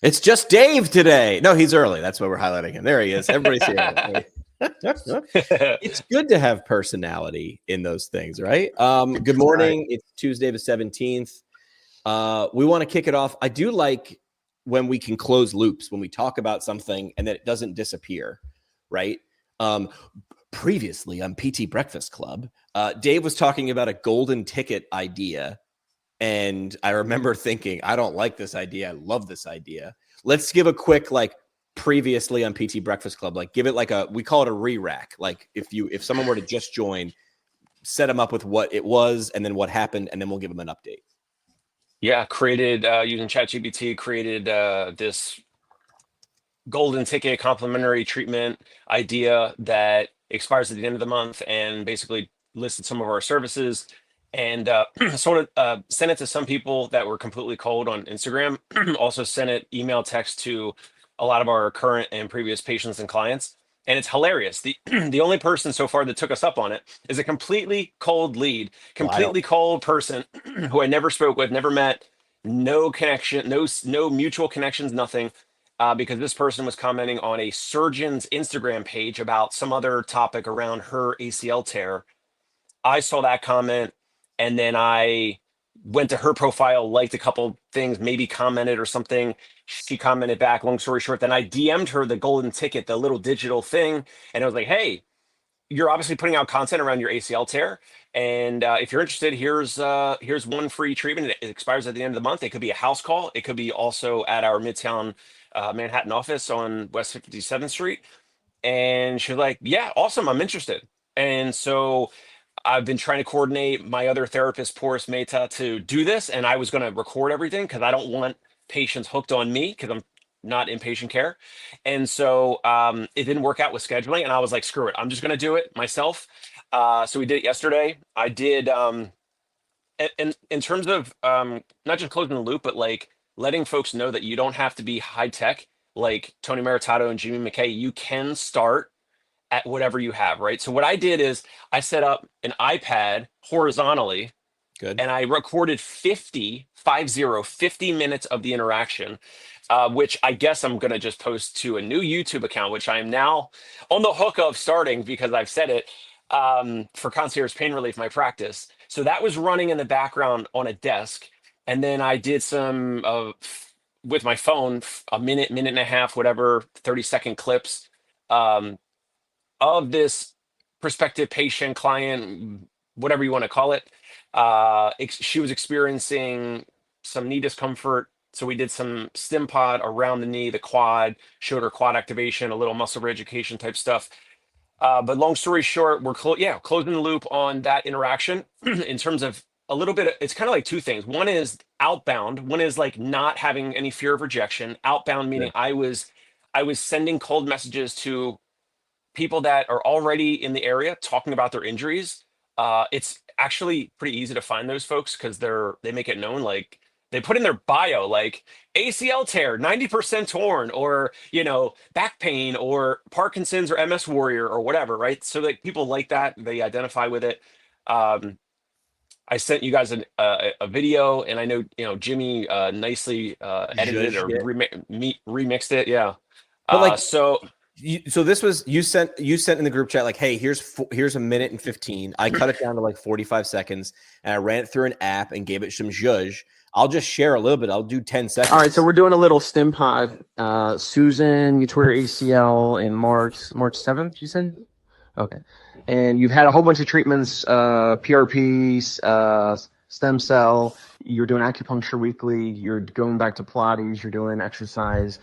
It's just Dave today. No, he's early. That's why we're highlighting him. There he is. Everybody's here. It's good to have personality in those things, right? Good morning. Right. It's Tuesday the 17th. We want to kick it off. I do like when we can close loops, when we talk about something and that it doesn't disappear, right? Previously on PT Breakfast Club, Dave was talking about a golden ticket idea. And I remember thinking, I don't like this idea. I love this idea. Let's give a quick, previously on PT Breakfast Club, give it we call it a re-rack. Like if someone were to just join, set them up with what it was and then what happened, and then we'll give them an update. Yeah, created using ChatGPT, created this golden ticket complimentary treatment idea that expires at the end of the month, and basically listed some of our services and sort of sent it to some people that were completely cold on Instagram. Also sent it email, text to a lot of our current and previous patients and clients. And it's hilarious. The only person so far that took us up on it is a completely cold lead, completely cold person who I never spoke with, never met, no connection, no mutual connections, nothing. Because this person was commenting on a surgeon's Instagram page about some other topic around her ACL tear. I saw that comment, and then I went to her profile, liked a couple things, maybe commented or something. She commented back. Long story short, then I DM'd her the golden ticket, the little digital thing, and I was like, "Hey, you're obviously putting out content around your ACL tear, and if you're interested, here's one free treatment. It expires at the end of the month. It could be a house call. It could be also at our Midtown Manhattan office on West 57th Street." And she's like, "Yeah, awesome. I'm interested." And so I've been trying to coordinate my other therapist, Porus Mehta, to do this, and I was going to record everything because I don't want patients hooked on me because I'm not in patient care. And so it didn't work out with scheduling, and I was like, screw it, I'm just going to do it myself. So we did it yesterday. I did, in terms of not just closing the loop, but letting folks know that you don't have to be high tech like Tony Maritato and Jimmy McKay. You can start at whatever you have, right? So what I did is I set up an iPad horizontally. Good. And I recorded 50 minutes of the interaction, which I guess I'm going to just post to a new YouTube account, which I am now on the hook of starting because I've said it, for Concierge Pain Relief, my practice. So that was running in the background on a desk. And then I did some with my phone, a minute and a half, whatever, 30-second clips of this prospective patient, client, whatever you want to call it. She was experiencing some knee discomfort. So we did some stim pod around the knee, the quad, showed her quad activation, a little muscle reeducation type stuff. But long story short, we're closing the loop on that interaction in terms of a little bit. It's kind of like two things. One is outbound. One is like not having any fear of rejection. Outbound meaning I was sending cold messages to people that are already in the area talking about their injuries. It's actually pretty easy to find those folks because they make it known, like they put in their bio like ACL tear 90% torn, or back pain or Parkinson's or MS warrior or whatever, right? So like people like that, they identify with it. I sent you guys a video, and I know Jimmy nicely edited or remixed it. Yeah. But so this was you sent in the group chat like, hey, here's a minute and 15. I cut it down to like 45 seconds, and I ran it through an app and gave it some zhuzh. I'll just share a little bit. I'll do 10 seconds. All right, so we're doing a little stim pod. Susan, you tore your ACL in March 7th, you said? Okay. And you've had a whole bunch of treatments, PRPs, stem cell. You're doing acupuncture weekly. You're going back to Pilates. You're doing exercise.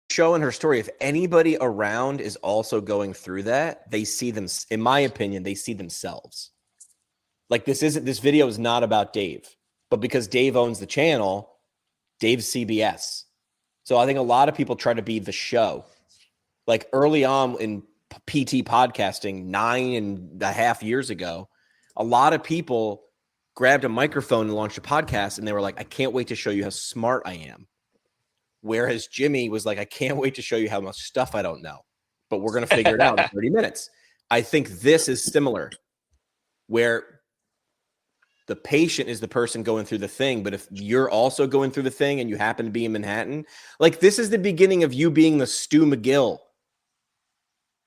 Showing her story. If anybody around is also going through that, they see them. In my opinion, they see themselves. Like this video is not about Dave, but because Dave owns the channel, Dave's CBS. So I think a lot of people try to be the show. Like early on in PT podcasting 9.5 years ago, a lot of people grabbed a microphone and launched a podcast, and they were like, I can't wait to show you how smart I am. Whereas Jimmy was like, I can't wait to show you how much stuff I don't know, but we're going to figure it out in 30 minutes. I think this is similar, where The patient is the person going through the thing. But if you're also going through the thing and you happen to be in Manhattan, like this is the beginning of you being the Stu McGill.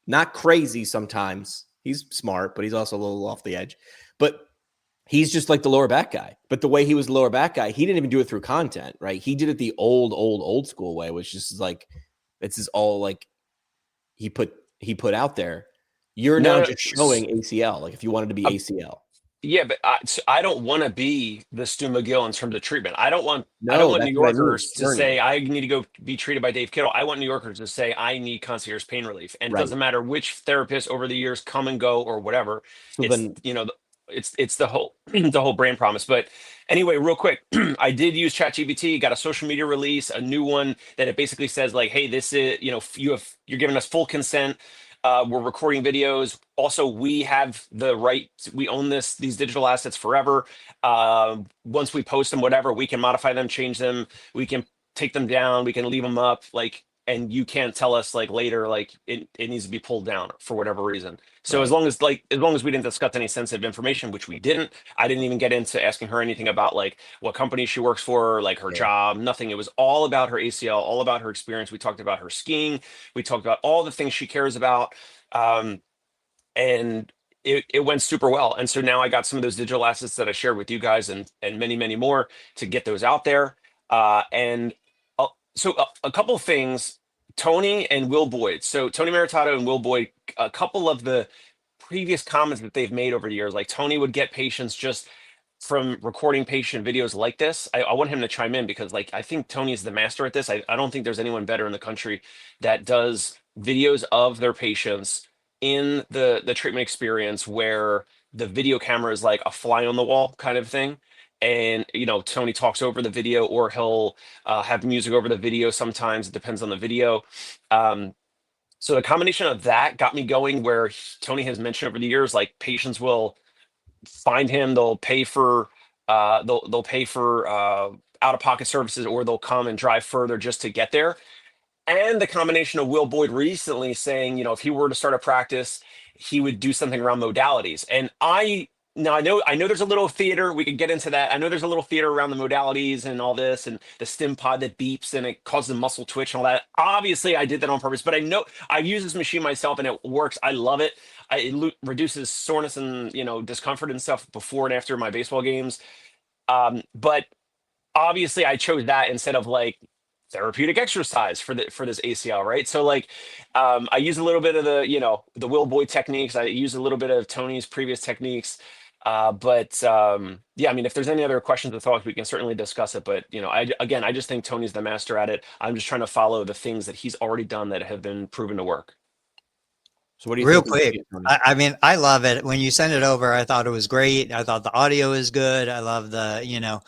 Not crazy sometimes. He's smart, but he's also a little off the edge. But he's just like the lower back guy. But the way he was the lower back guy, he didn't even do it through content, right? He did it the old school way, which is like, this is all like he put out there. You're now just showing ACL. Like if you wanted to be ACL. Yeah, but I don't want to be the Stu McGill in terms of treatment. I don't want New that's what I mean, Yorkers to journey. say I need to go be treated by Dave Kittle. I want New Yorkers to say I need concierge pain relief. And it Right. doesn't matter which therapists over the years come and go or whatever. So It's then, it's the whole the whole brand promise. But anyway, real quick, I did use ChatGPT, got a social media release, a new one that it basically says like, hey, this is, you're giving us full consent. We're recording videos. Also, we have the right. We own these digital assets forever. Once we post them, whatever, we can modify them, change them. We can take them down. We can leave them up. Like, and you can't tell us like later, like it needs to be pulled down for whatever reason. So Right. as long as we didn't discuss any sensitive information, which we didn't, I didn't even get into asking her anything about like what company she works for, like her job, nothing. It was all about her ACL, all about her experience. We talked about her skiing. We talked about all the things she cares about. And it went super well. And so now I got some of those digital assets that I shared with you guys and many, many more to get those out there. So a couple of things, Tony and Will Boyd. So Tony Maritato and Will Boyd, a couple of the previous comments that they've made over the years, like Tony would get patients just from recording patient videos like this. I want him to chime in because like I think Tony is the master at this. I don't think there's anyone better in the country that does videos of their patients in the treatment experience where the video camera is like a fly on the wall kind of thing. And Tony talks over the video, or he'll have music over the video. Sometimes it depends on the video. So the combination of that got me going. Where Tony has mentioned over the years, like patients will find him, they'll pay for they'll pay for out of pocket services, or they'll come and drive further just to get there. And the combination of Will Boyd recently saying, if he were to start a practice, he would do something around modalities. And I know there's a little theater. We could get into that. I know there's a little theater around the modalities and all this, and the stim pod that beeps and it causes muscle twitch and all that. Obviously, I did that on purpose, but I know I've used this machine myself and it works. I love it. It reduces soreness and discomfort and stuff before and after my baseball games. But obviously, I chose that instead of like therapeutic exercise for this ACL, right? So like I use a little bit of the Will Boyd techniques. I use a little bit of Tony's previous techniques. But yeah, I mean, if there's any other questions or thoughts, we can certainly discuss it. But I just think Tony's the master at it. I'm just trying to follow the things that he's already done that have been proven to work. So what do you Real think? quick, I mean, I love it. When you sent it over, I thought it was great. I thought the audio is good. I love the,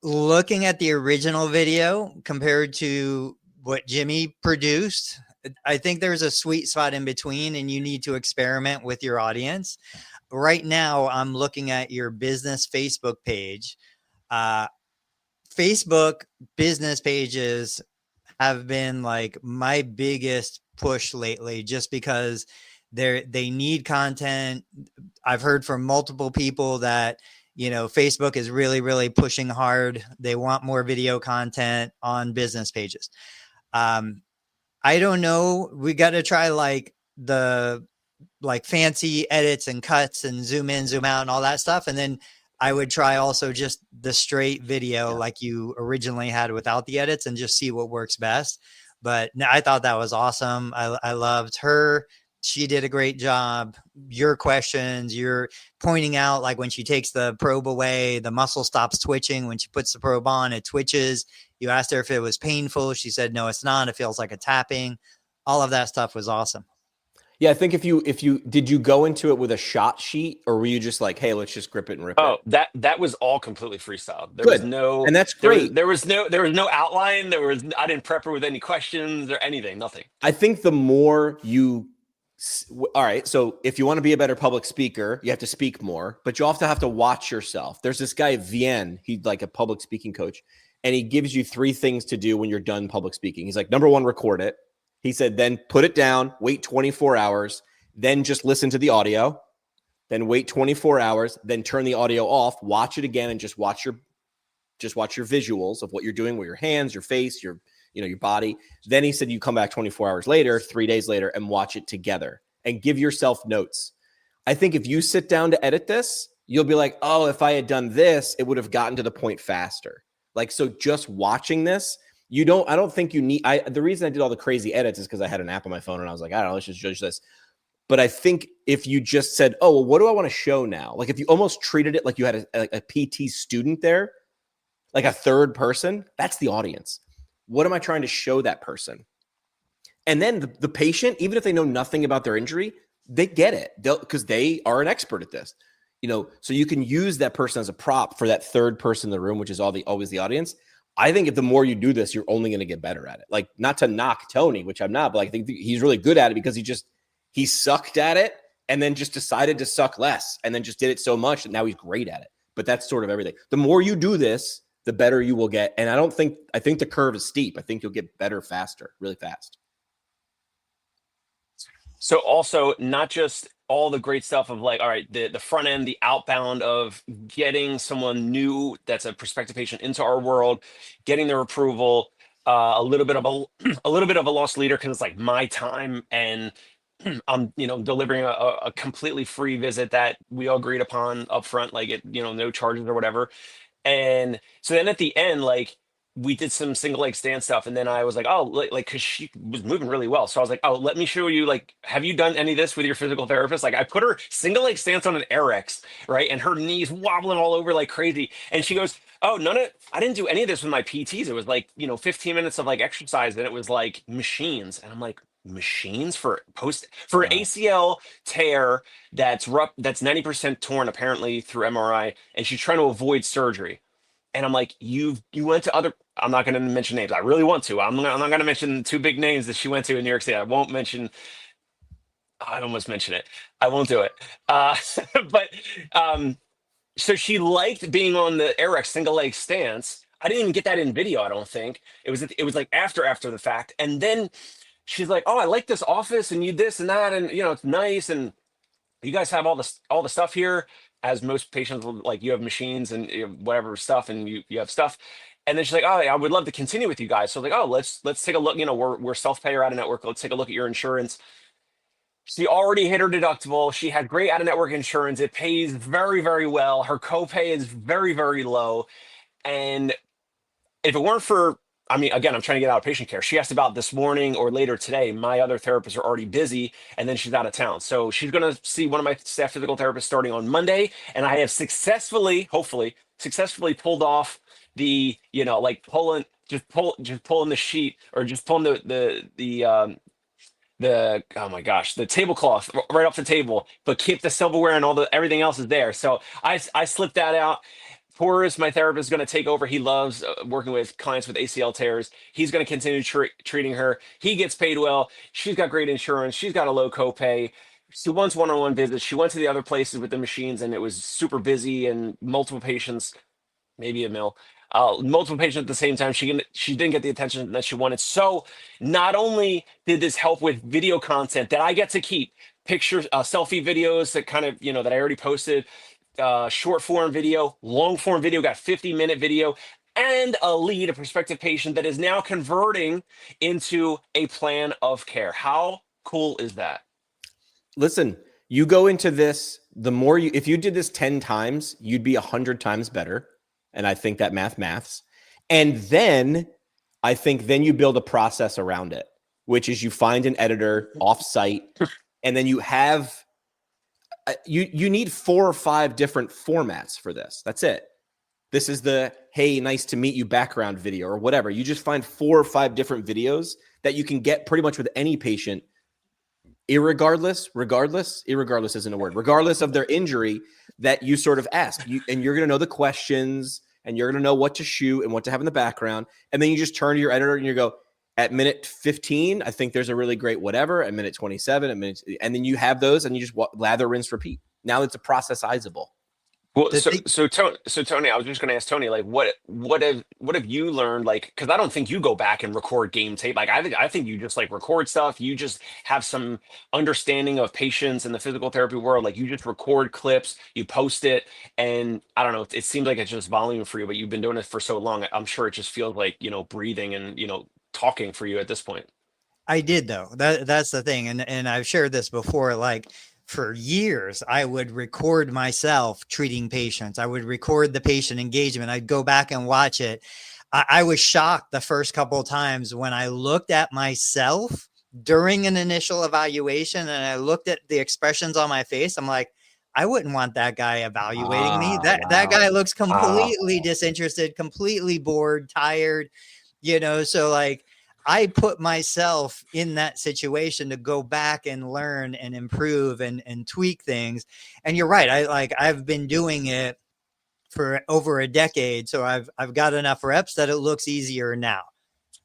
looking at the original video compared to what Jimmy produced. I think there's a sweet spot in between, and you need to experiment with your audience. Right now, I'm looking at your business Facebook page. Facebook business pages have been like my biggest push lately, just because they need content. I've heard from multiple people that Facebook is really, really pushing hard. They want more video content on business pages. I don't know. We got to try like the fancy edits and cuts and zoom in, zoom out and all that stuff. And then I would try also just the straight video like you originally had without the edits, and just see what works best. But I thought that was awesome. I loved her. She did a great job. Your questions, you're pointing out like when she takes the probe away, the muscle stops twitching. When she puts the probe on, it twitches. You asked her if it was painful. She said, no, it's not. It feels like a tapping. All of that stuff was awesome. Yeah, I think if you did you go into it with a shot sheet, or were you just like, hey, let's just grip it and rip it? Oh, that was all completely freestyle. There Good. was no, and that's great. There was no outline. I didn't prep her with any questions or anything. Nothing. I think the more you, all right. So if you want to be a better public speaker, you have to speak more, but you also have to watch yourself. There's this guy Vienne. He's like a public speaking coach, and he gives you 3 things to do when you're done public speaking. He's like, number 1, record it. He said, then put it down, wait 24 hours, then just listen to the audio. then wait 24 hours, then turn the audio off, watch it again, and just watch your visuals of what you're doing with your hands, your face, your body. Then he said you come back 24 hours later, 3 days later, and watch it together and give yourself notes. I think if you sit down to edit this, you'll be like, oh, if I had done this, it would have gotten to the point faster. Like, so just watching this, I don't think you need, the reason I did all the crazy edits is because I had an app on my phone and I was like, I don't know, let's just judge this. But I think if you just said, oh, well, what do I want to show now? Like if you almost treated it like you had a PT student there, like a third person, that's the audience. What am I trying to show that person? And then the patient, even if they know nothing about their injury, they get it because they are an expert at this. So you can use that person as a prop for that third person in the room, which is always the audience. I think if the more you do this, you're only going to get better at it. Like, not to knock Tony, which I'm not, but I think he's really good at it because he sucked at it and then just decided to suck less and then just did it so much that now he's great at it. But that's sort of everything. The more you do this, the better you will get. And I think the curve is steep. I think you'll get better faster, really fast. So also not just all the great stuff of like, all right, the front end, the outbound of getting someone new that's a prospective patient into our world, getting their approval, a little bit of a lost leader because it's like my time and I'm delivering a completely free visit that we all agreed upon upfront, like it, no charges or whatever. And so then at the end, like we did some single leg stance stuff. And then I was like, oh, like, cause she was moving really well. So I was like, oh, let me show you, like, have you done any of this with your physical therapist? Like I put her single leg stance on an RX, right? And her knees wobbling all over like crazy. And she goes, oh, I didn't do any of this with my PTs. It was like, 15 minutes of like exercise. And it was like machines. And I'm like, machines for an ACL tear that's 90% torn apparently through MRI. And she's trying to avoid surgery. And I'm like, you went to other, I'm not going to mention names. I really want to. I'm not going to mention 2 big names that she went to in New York City. I'd almost mention it. I won't do it. But so she liked being on the RX single leg stance. I didn't even get that in video, I don't think. It was like after the fact. And then she's like, oh, I like this office and you this and that. And, it's nice. And you guys have all the stuff here. As most patients, like you have machines and whatever stuff, and you have stuff. And then she's like, oh, I would love to continue with you guys. So like, oh, let's take a look. We're self-payer out of network. Let's take a look at your insurance. She already hit her deductible. She had great out of network insurance. It pays very, very well. Her copay is very, very low. And if it weren't for, again, I'm trying to get out of patient care. She asked about this morning or later today. My other therapists are already busy and then she's out of town. So she's going to see one of my staff physical therapists starting on Monday. And I have hopefully successfully pulled off the, like pulling the sheet or just pulling the oh my gosh, the tablecloth right off the table, but keep the silverware and everything else is there. So I slipped that out. Porus, my therapist, is going to take over. He loves working with clients with ACL tears. He's going to continue treating her. He gets paid well. She's got great insurance. She's got a low copay. She wants one-on-one visits. She went to the other places with the machines, and it was super busy and multiple patients, maybe a mil, multiple patients at the same time. She didn't get the attention that she wanted. So not only did this help with video content that I get to keep, pictures, selfie videos that kind of, that I already posted, short form video, long form video, got 50-minute video, and a prospective patient that is now converting into a plan of care. How cool is that? Listen, you go into this, if you did this 10 times, you'd be 100 times better. And I think that maths. And then I think you build a process around it, which is you find an editor off-site, and then you have, you need 4 or 5 different formats for this. That's it. This is the, hey, nice to meet you background video or whatever. You just find 4 or 5 different videos that you can get pretty much with any patient, regardless isn't a word, regardless of their injury, that you sort of ask. And you're going to know the questions and you're going to know what to shoot and what to have in the background. And then you just turn to your editor and you go, at minute 15, I think there's a really great whatever. At minute 27, and then you have those and you just lather, rinse, repeat. Now it's a processizable. Well, The so thing, Tony, I was just going to ask Tony, like, what have you learned? Like, because I don't think you go back and record game tape. Like, I think you just like record stuff. You just have some understanding of patients in the physical therapy world. Like, you just record clips, you post it, and I don't know. It seems like it's just volume for you, but you've been doing it for so long. I'm sure it just feels like breathing and talking for you at this point. I did though. That's the thing, and I've shared this before. Like for years, I would record myself treating patients. I would record the patient engagement. I'd go back and watch it. I was shocked the first couple of times when I looked at myself during an initial evaluation and I looked at the expressions on my face. I'm like, I wouldn't want that guy evaluating me. That guy looks completely disinterested, completely bored, tired. So like I put myself in that situation to go back and learn and improve and tweak things. And you're right. I've been doing it for over a decade. So I've got enough reps that it looks easier now.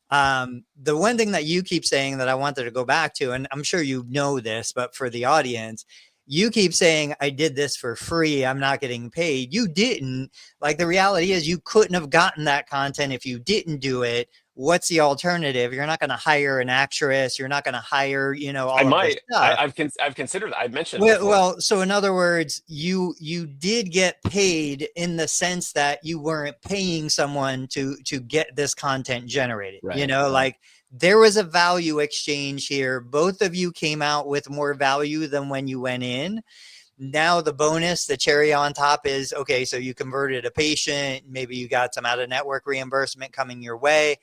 The one thing that you keep saying that I wanted to go back to, and I'm sure you know this, but for the audience, you keep saying, I did this for free. I'm not getting paid. You didn't. Like the reality is you couldn't have gotten that content if you didn't do it. What's the alternative? You're not going to hire an actress. You're not going to hire, all I of might. this stuff. I've considered. I've mentioned. It before. Well, so in other words, you did get paid in the sense that you weren't paying someone to get this content generated. Right. Like there was a value exchange here. Both of you came out with more value than when you went in. Now the bonus, the cherry on top is, okay, so you converted a patient, maybe you got some out-of-network reimbursement coming your way.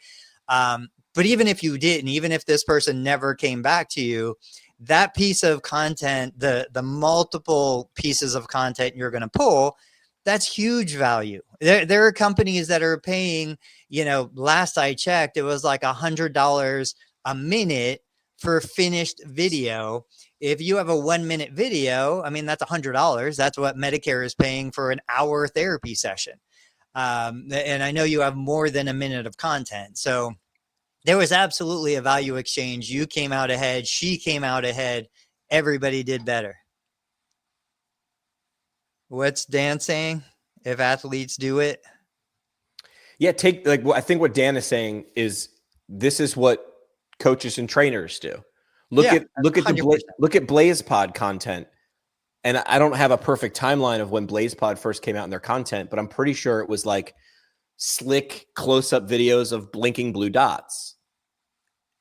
But even if you didn't, even if this person never came back to you, that piece of content, the multiple pieces of content you're going to pull, that's huge value. There are companies that are paying, last I checked, it was like $100 a minute for finished video. If you have a 1 minute video, I mean, that's $100. That's what Medicare is paying for an hour therapy session. And I know you have more than a minute of content. So there was absolutely a value exchange. You came out ahead. She came out ahead. Everybody did better. What's Dan saying? If athletes do it? Yeah, I think what Dan is saying is this is what coaches and trainers do. Look at 100%. BlazePod content. And I don't have a perfect timeline of when BlazePod first came out in their content, but I'm pretty sure it was like slick close-up videos of blinking blue dots.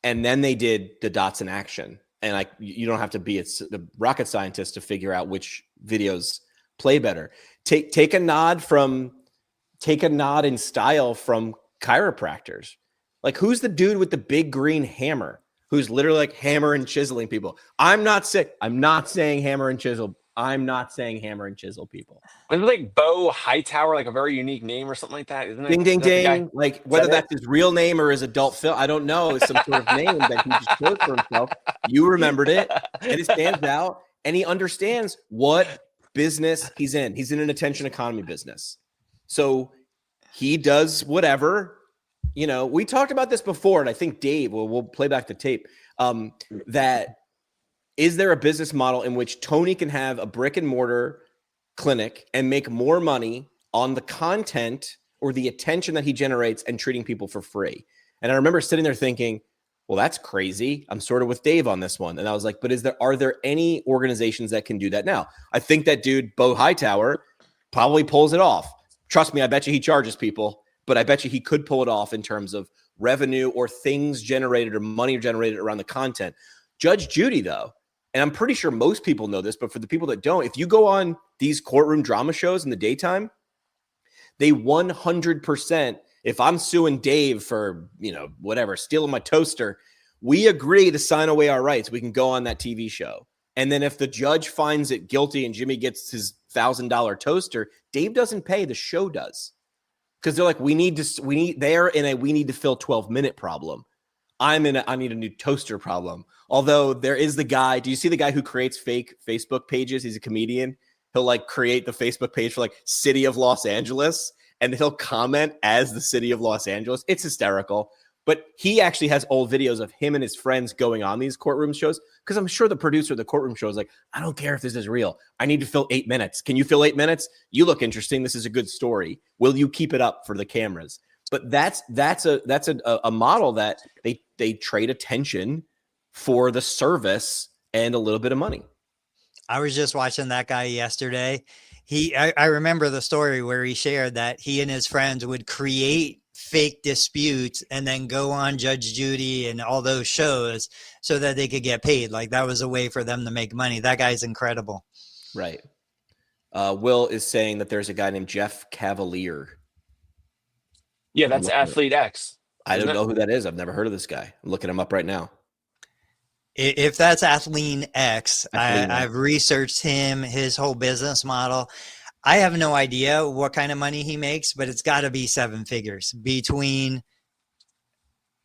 And then they did the dots in action. And you don't have to be the rocket scientist to figure out which videos play better. Take a nod in style from chiropractors. Like, who's the dude with the big green hammer who's literally like hammer and chiseling people? I'm not saying hammer and chisel. I'm not saying hammer and chisel people. Wasn't it like Bo Hightower, like a very unique name or something like that? Isn't it? Ding, ding, ding. Like, whether that that's his real name or his adult film, I don't know. It's some sort of name that he just chose for himself. You remembered it, and it stands out, and he understands what business he's in. He's in an attention economy business. So he does whatever. We talked about this before, and I think Dave, we'll play back the tape, that is there a business model in which Tony can have a brick and mortar clinic and make more money on the content or the attention that he generates and treating people for free? And I remember sitting there thinking, well, that's crazy. I'm sort of with Dave on this one. And I was like, but are there any organizations that can do that now? I think that dude, Bo Hightower, probably pulls it off. Trust me, I bet you he charges people, but I bet you he could pull it off in terms of revenue or things generated or money generated around the content. Judge Judy, though, and I'm pretty sure most people know this, but for the people that don't, if you go on these courtroom drama shows in the daytime, they 100%, if I'm suing Dave for, whatever, stealing my toaster, we agree to sign away our rights. We can go on that TV show. And then if the judge finds it guilty and Jimmy gets his $1,000 toaster, Dave doesn't pay, the show does. Because they're like, they're in a we need to fill 12-minute problem. I need a new toaster problem. Although there is the guy, do you see the guy who creates fake Facebook pages? He's a comedian. He'll create the Facebook page for City of Los Angeles, and he'll comment as the City of Los Angeles. It's hysterical. But he actually has old videos of him and his friends going on these courtroom shows, because I'm sure the producer of the courtroom show is like, I don't care if this is real. I need to fill 8 minutes. Can you fill 8 minutes? You look interesting. This is a good story. Will you keep it up for the cameras? But that's a model that they trade attention for the service and a little bit of money. I was just watching that guy yesterday. I remember the story where he shared that he and his friends would create fake disputes and then go on Judge Judy and all those shows so that they could get paid. Like that was a way for them to make money. That guy's incredible. Right. Will is saying that there's a guy named Jeff Cavalier. Yeah, that's Athlete X. I don't know who that is. I've never heard of this guy. I'm looking him up right now. If that's Athlean X, Athlean I've researched him, his whole business model. I have no idea what kind of money he makes, but it's got to be 7 figures between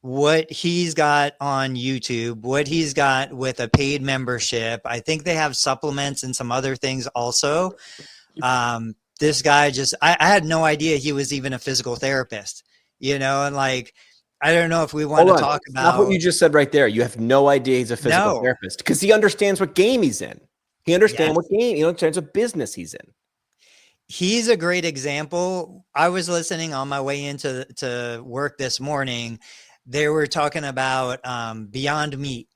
what he's got on YouTube, what he's got with a paid membership. I think they have supplements and some other things also. This guy I had no idea he was even a physical therapist, and like, I don't know if we want to talk about Not what you just said right there. You have no idea he's a physical therapist because he understands what game he's in. He understands what game, he understands what business he's in. He's a great example. I was listening on my way into work this morning. They were talking about Beyond Meat,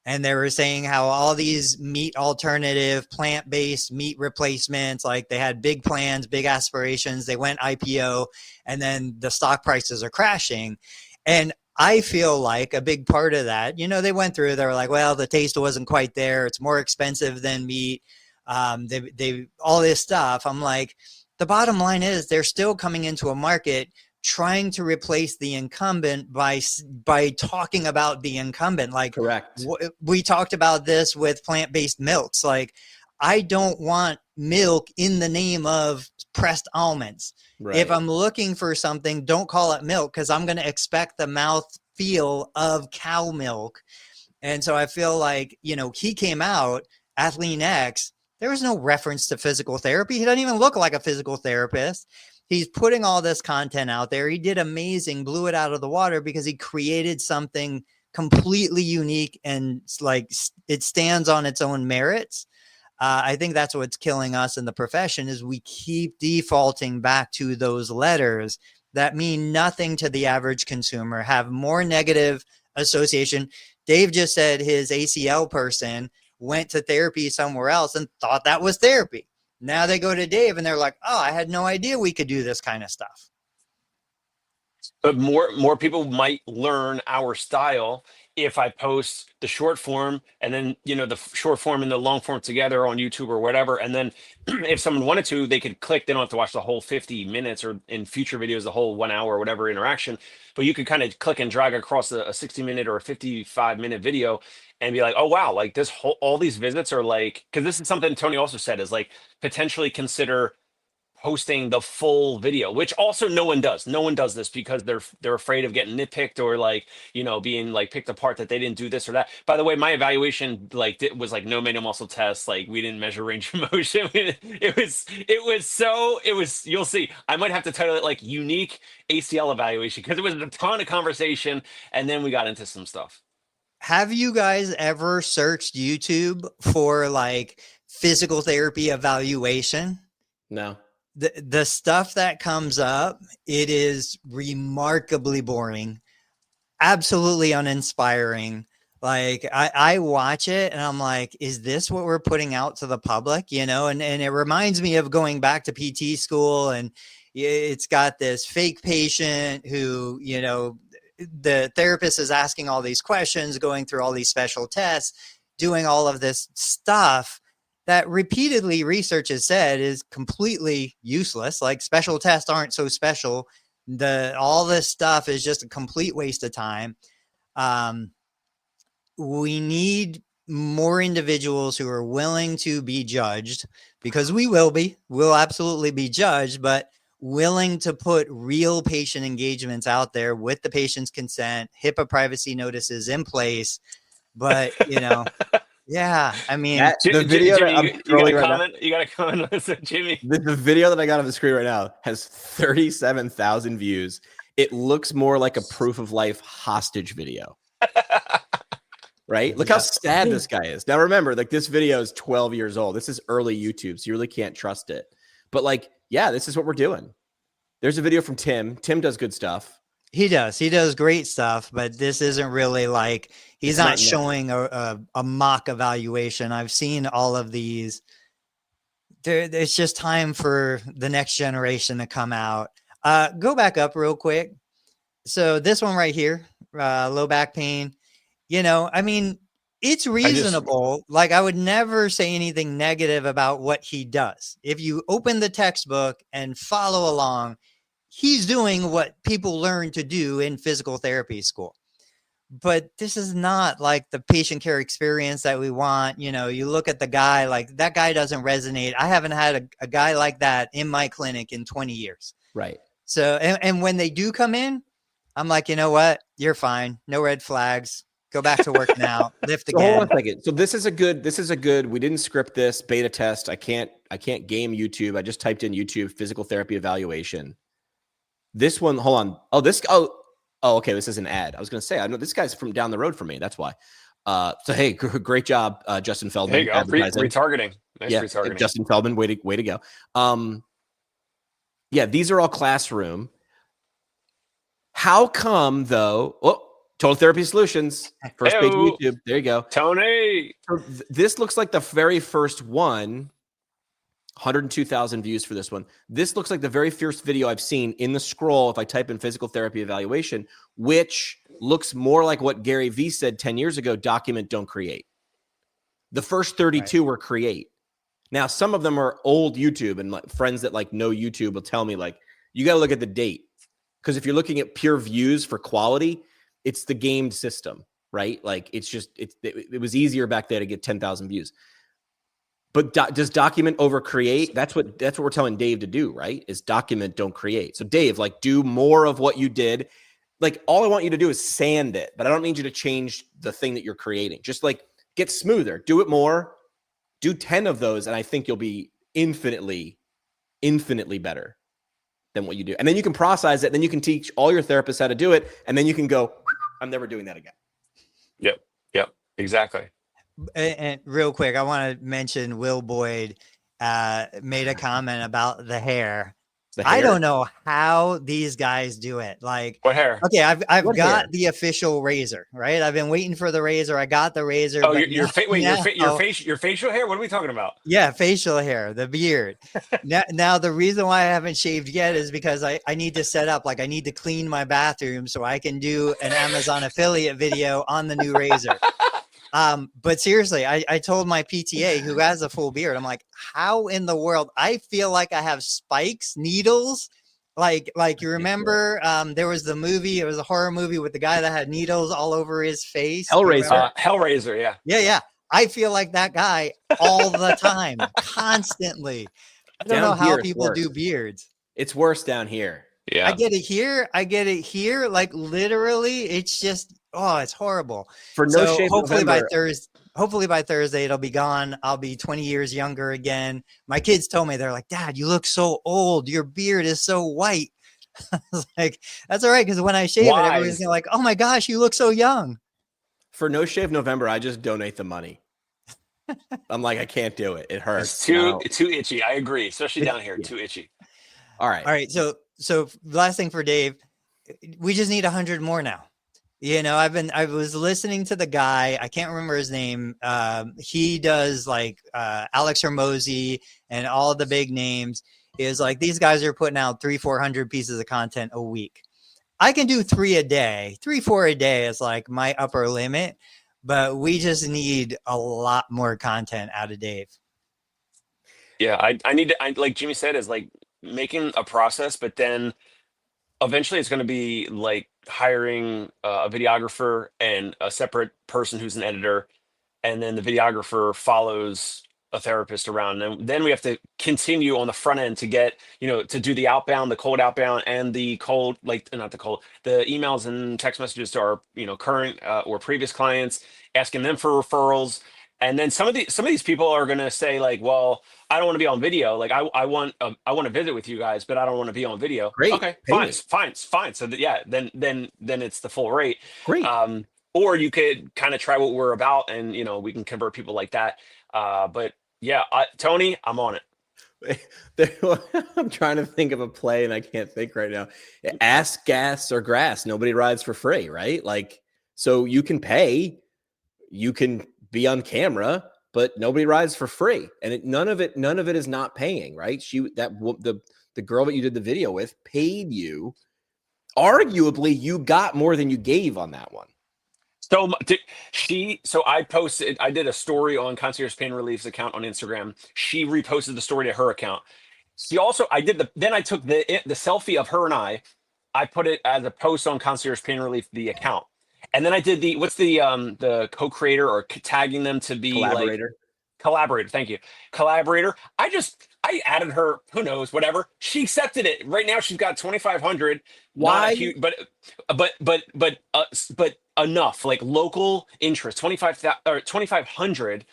and they were saying how all these meat alternative, plant-based meat replacements, like they had big plans, big aspirations. They went IPO, and then the stock prices are crashing. And I feel like a big part of that, they went through, they were like, well, the taste wasn't quite there. It's more expensive than meat. They all this stuff. I'm like, the bottom line is they're still coming into a market trying to replace the incumbent by talking about the incumbent. Like, correct. We talked about this with plant-based milks. Like, I don't want milk in the name of pressed almonds. Right. If I'm looking for something, don't call it milk, because I'm going to expect the mouth feel of cow milk. And so I feel like, he came out, Athlean X, there was no reference to physical therapy. He doesn't even look like a physical therapist. He's putting all this content out there. He did amazing, blew it out of the water because he created something completely unique and like it stands on its own merits. I think that's what's killing us in the profession is we keep defaulting back to those letters that mean nothing to the average consumer, have more negative association. Dave just said his ACL person went to therapy somewhere else and thought that was therapy. Now they go to Dave and they're like, oh, I had no idea we could do this kind of stuff. But more people might learn our style if I post the short form and then, the short form and the long form together on YouTube or whatever. And then if someone wanted to, they could click. They don't have to watch the whole 50 minutes or in future videos, the whole 1 hour or whatever interaction. But you could kind of click and drag across a 60-minute or a 55-minute video and be like, oh, wow, like all these visits are like, because this is something Tony also said is like potentially consider posting the full video, which also no one does. No one does this because they're afraid of getting nitpicked or like, being like picked apart that they didn't do this or that. By the way, my evaluation was like no manual muscle test. Like we didn't measure range of motion. You'll see. I might have to title it like unique ACL evaluation because it was a ton of conversation and then we got into some stuff. Have you guys ever searched YouTube for like physical therapy evaluation? No. The stuff that comes up, it is remarkably boring, absolutely uninspiring. Like I watch it and I'm like, is this what we're putting out to the public? And it reminds me of going back to PT school, and it's got this fake patient who, the therapist is asking all these questions, going through all these special tests, doing all of this stuff that repeatedly research has said is completely useless. Like special tests aren't so special. All this stuff is just a complete waste of time. We need more individuals who are willing to be judged, because we'll absolutely be judged, but willing to put real patient engagements out there with the patient's consent, HIPAA privacy notices in place. But, yeah, I mean, the video Jimmy, that I'm you got a comment on this, Jimmy. The video that I got on the screen right now has 37,000 views. It looks more like a proof of life hostage video. Right? Look how sad this guy is. Now remember, like this video is 12 years old. This is early YouTube, so you really can't trust it. But like, yeah, this is what we're doing. There's a video from Tim. Tim does good stuff. He does great stuff, but this isn't really like he's not showing a mock evaluation. I've seen all of these. It's just time for the next generation to come out. Go back up real quick. So this one right here, low back pain. You know, I mean, it's reasonable. Like I would never say anything negative about what he does. If you open the textbook and follow along, he's doing what people learn to do in physical therapy school. But this is not like the patient care experience that we want. You know, you look at the guy, like that guy doesn't resonate. I haven't had a guy like that in my clinic in 20 years. Right. So, and when they do come in, I'm like, you know what? You're fine. No red flags. Go back to work now. Lift again. Hold on a second. So this is a good, we didn't script this beta test. I can't game YouTube. I just typed in YouTube physical therapy evaluation. This one, hold on. Okay. This is an ad. I was going to say, I know this guy's from down the road from me. That's why. So, hey, great job, Justin Feldman. Hey, retargeting. Nice retargeting. Justin Feldman, way to go. Yeah, these are all classroom. How come though? Oh, Total Therapy Solutions, first page of YouTube. There you go. Tony. This looks like the very first one. 102,000 views for this one. This looks like the very first video I've seen in the scroll if I type in physical therapy evaluation, which looks more like what Gary Vee said 10 years ago, document, don't create. The first 32 were create. Now, some of them are old YouTube, and like friends that like know YouTube will tell me like, you got to look at the date. Because if you're looking at pure views for quality, it's the gamed system, right? Like it's just, it was easier back there to get 10,000 views. But does document over create? That's what we're telling Dave to do, right? Is document, don't create. So Dave, like do more of what you did. Like all I want you to do is sand it, but I don't need you to change the thing that you're creating. Just like get smoother, do it more, do 10 of those. And I think you'll be infinitely better than what you do. And then you can process it. Then you can teach all your therapists how to do it. And then you can go, I'm never doing that again. Yep, exactly. And real quick, I want to mention Will Boyd made a comment about the hair. I don't know how these guys do it. Like what hair? Okay, I've got the official razor, right? I've been waiting for the razor. I got the razor. Oh, your facial hair? What are we talking about? Yeah, facial hair, the beard. now the reason why I haven't shaved yet is because I need to set up, like I need to clean my bathroom so I can do an Amazon affiliate video on the new razor. But seriously, I told my PTA who has a full beard, I'm like, how in the world? I feel like I have spikes, needles. Like you remember, there was the movie, it was a horror movie with the guy that had needles all over his face. Hellraiser. Yeah. Yeah. I feel like that guy all the time, constantly. I don't know how people do beards. It's worse down here. Yeah. I get it here. Like literally, it's just, it's horrible. For no shave hopefully by Thursday it'll be gone. I'll be 20 years younger again. My kids told me, they're like, Dad, you look so old. Your beard is so white. I was like, that's all right, because when I shave it, everybody's gonna like, oh my gosh, you look so young. For No Shave November, I just donate the money. I'm like, I can't do it. It hurts. It's too itchy. I agree, especially down here. Too itchy. All right. So last thing for Dave, we just need 100 more now. You know, I was listening to the guy, I can't remember his name. He does like Alex Hormozy and all the big names. Is like, these guys are putting out 300-400 pieces of content a week. I can do 3 a day. 3-4 a day is like my upper limit, but we just need a lot more content out of Dave. Yeah, I need to, like Jimmy said, is like making a process, but then eventually it's going to be like hiring a videographer and a separate person who's an editor, and then the videographer follows a therapist around, and then we have to continue on the front end to get, to do the outbound, the cold outbound, and the cold, like not the cold, the emails and text messages to our current or previous clients, asking them for referrals, And then some of these people are gonna say like, well, I don't want to be on video. Like I want to visit with you guys, but I don't want to be on video. Great. Okay, Pay fine, me. fine. So yeah, then it's the full rate. Great. Or you could kind of try what we're about, and we can convert people like that. But yeah, Tony, I'm on it. I'm trying to think of a play and I can't think right now. Ass, gas, or grass. Nobody rides for free, right? Like, so you can pay, you can be on camera, but nobody rides for free. And none of it is not paying, right? The girl that you did the video with paid you. Arguably, you got more than you gave on that one. So I did a story on Concierge Pain Relief's account on Instagram. She reposted the story to her account. Then I took the selfie of her and I put it as a post on Concierge Pain Relief, the account. And then I did the co-creator or tagging them to be collaborator. Thank you. Collaborator. I added her, who knows, whatever. She accepted it. Right now she's got 2,500. Why? But enough, like local interest, 2,500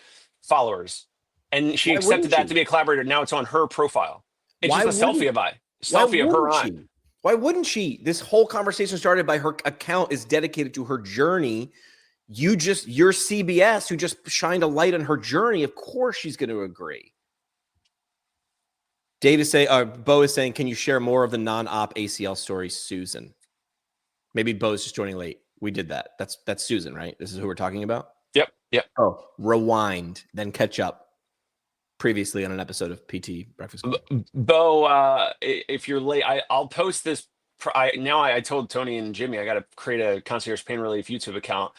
followers. And she accepted that to be a collaborator. Now it's on her profile. It's just a selfie of her and I. Why wouldn't she? This whole conversation started by her account is dedicated to her journey. You're CBS who just shined a light on her journey. Of course she's going to agree. Bo is saying, can you share more of the non-op ACL story, Susan? Maybe Bo's just joining late. We did that. That's Susan, right? This is who we're talking about? Yep. Oh, rewind, then catch up. Previously on an episode of PT Breakfast Club. Bo, if you're late, I'll post this. I told Tony and Jimmy I got to create a Concierge Pain Relief YouTube account.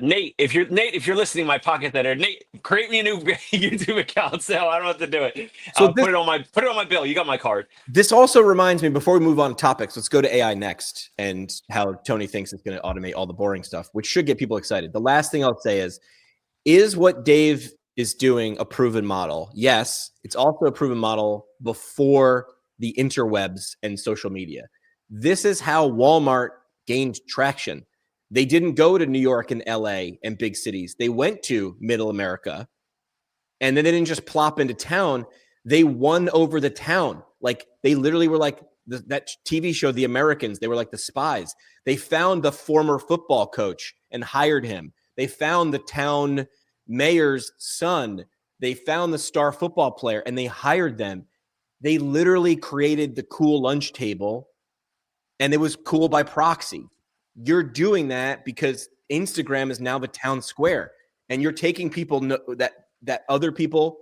Nate, if you're listening, my pocket editor, Nate, create me a new YouTube account. So I don't have to do it. So put it on my bill. You got my card. This also reminds me, before we move on to topics, let's go to AI next and how Tony thinks it's going to automate all the boring stuff, which should get people excited. The last thing I'll say is what Dave is doing a proven model? Yes, it's also a proven model before the interwebs and social media. This is how Walmart gained traction. They didn't go to New York and LA and big cities. They went to middle America, and then they didn't just plop into town. They won over the town. Like, they literally were like that TV show, The Americans. They were like the spies. They found the former football coach and hired him. They found the town mayor's son. They found the star football player and they hired them. They literally created the cool lunch table, and it was cool by proxy. You're doing that because Instagram is now the town square, and you're taking people that other people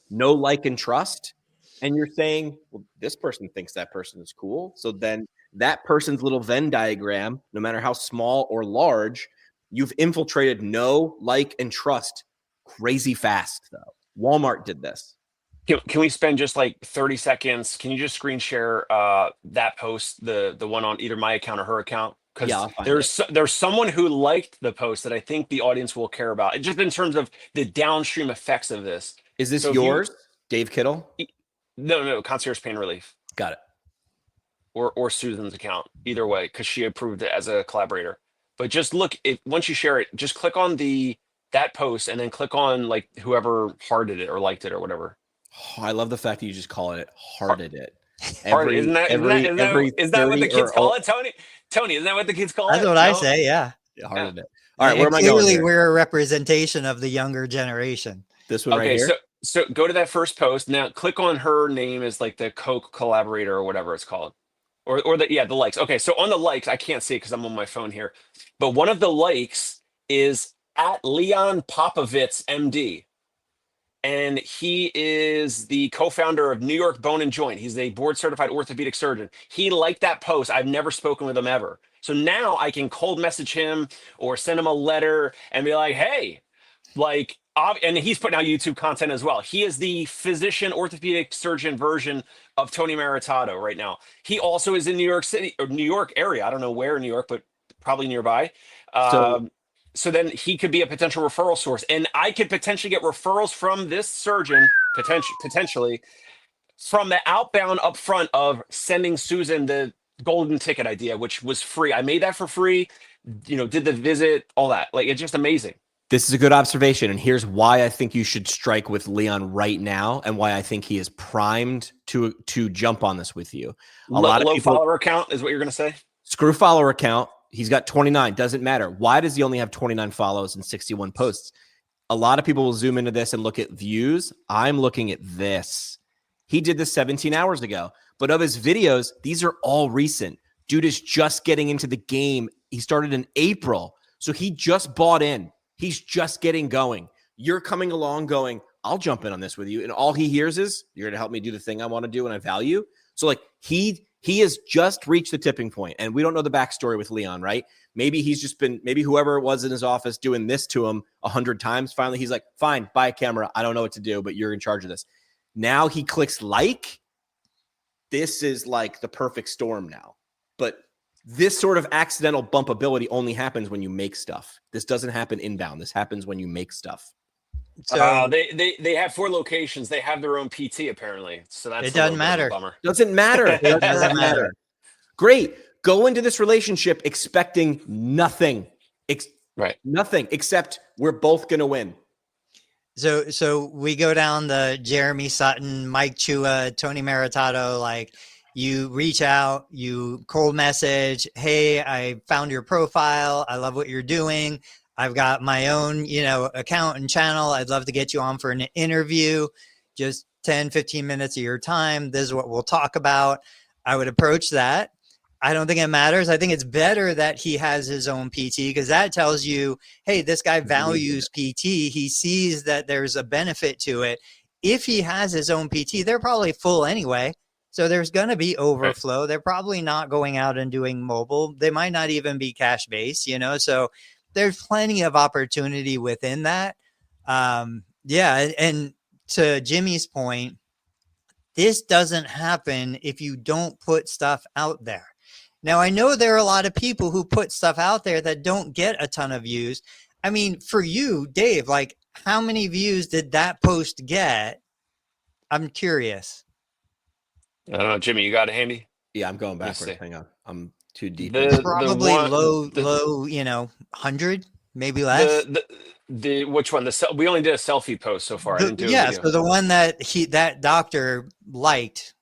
know, like, and trust, and you're saying, well, this person thinks that person is cool. So then that person's little Venn diagram, no matter how small or large, you've infiltrated know, like, and trust crazy fast, though. Walmart did this. Can we spend just like 30 seconds? Can you just screen share that post, the one on either my account or her account? Because there's someone who liked the post that I think the audience will care about. Just in terms of the downstream effects of this. Is this yours, Dave Kittle? No, Concierge Pain Relief. Got it. Or Susan's account, either way, because she approved it as a collaborator. But just look, once you share it, just click on that post and then click on like whoever hearted it or liked it or whatever. Oh, I love the fact that you just call it hearted it. Isn't that what the kids call it, Tony? Tony, isn't that what the kids call it? That's what I say, yeah. Hearted it. All right, where am I going? Clearly, we're a representation of the younger generation. This one right here? So go to that first post. Now click on her name as like the Coke collaborator or whatever it's called. Or the likes. Okay, so on the likes, I can't see because I'm on my phone here. But one of the likes is at Leon Popovitz, MD. And he is the co-founder of New York Bone and Joint. He's a board-certified orthopedic surgeon. He liked that post. I've never spoken with him ever. So now I can cold message him or send him a letter and be like, hey, like, and he's putting out YouTube content as well. He is the physician orthopedic surgeon version of Tony Maritato right now. He also is in New York City or New York area. I don't know where in New York, but probably nearby. So then he could be a potential referral source, and I could potentially get referrals from this surgeon, potentially from the outbound up front of sending Susan the golden ticket idea, which was free. I made that for free, did the visit, all that. Like, it's just amazing. This is a good observation, and here's why I think you should strike with Leon right now, and why I think he is primed to jump on this with you. A lot of Low people follower count is what you're going to say? screw follower count. He's got 29. Doesn't matter. Why does he only have 29 follows and 61 posts? A lot of people will zoom into this and look at views. I'm looking at this. He did this 17 hours ago, but of his videos, these are all recent. Dude is just getting into the game. He started in April, so he just bought in. He's just getting going. You're coming along going, I'll jump in on this with you. And all he hears is, you're going to help me do the thing I want to do and I value. So like he has just reached the tipping point, and we don't know the backstory with Leon, right? Maybe he's just been, maybe whoever it was in his office doing this to him 100 times. Finally, he's like, fine, buy a camera. I don't know what to do, but you're in charge of this. Now he clicks like. This is like the perfect storm now. But this sort of accidental bumpability only happens when you make stuff. This doesn't happen inbound. This happens when you make stuff. So they have 4 locations. They have their own PT apparently. So that's it doesn't matter. Bummer. Doesn't matter. It doesn't matter. Great. Go into this relationship expecting nothing. Right. Nothing except we're both going to win. So we go down the Jeremy Sutton, Mike Chua, Tony Maritato, like you reach out, you cold message, hey, I found your profile. I love what you're doing. I've got my own, account and channel. I'd love to get you on for an interview. Just 10, 15 minutes of your time. This is what we'll talk about. I would approach that. I don't think it matters. I think it's better that he has his own PT, because that tells you, hey, this guy values PT. He sees that there's a benefit to it. If he has his own PT, they're probably full anyway. So there's going to be overflow. Right. They're probably not going out and doing mobile. They might not even be cash based, so there's plenty of opportunity within that. Yeah. And to Jimmy's point, this doesn't happen if you don't put stuff out there. Now, I know there are a lot of people who put stuff out there that don't get a ton of views. I mean, for you, Dave, like how many views did that post get? I'm curious. I don't know, Jimmy, you got it handy? Yeah, I'm going backwards. Hang on. I'm too deep. Probably low, 100, maybe less. The which one? We only did a selfie post so far. I didn't do a video. So the one that doctor liked.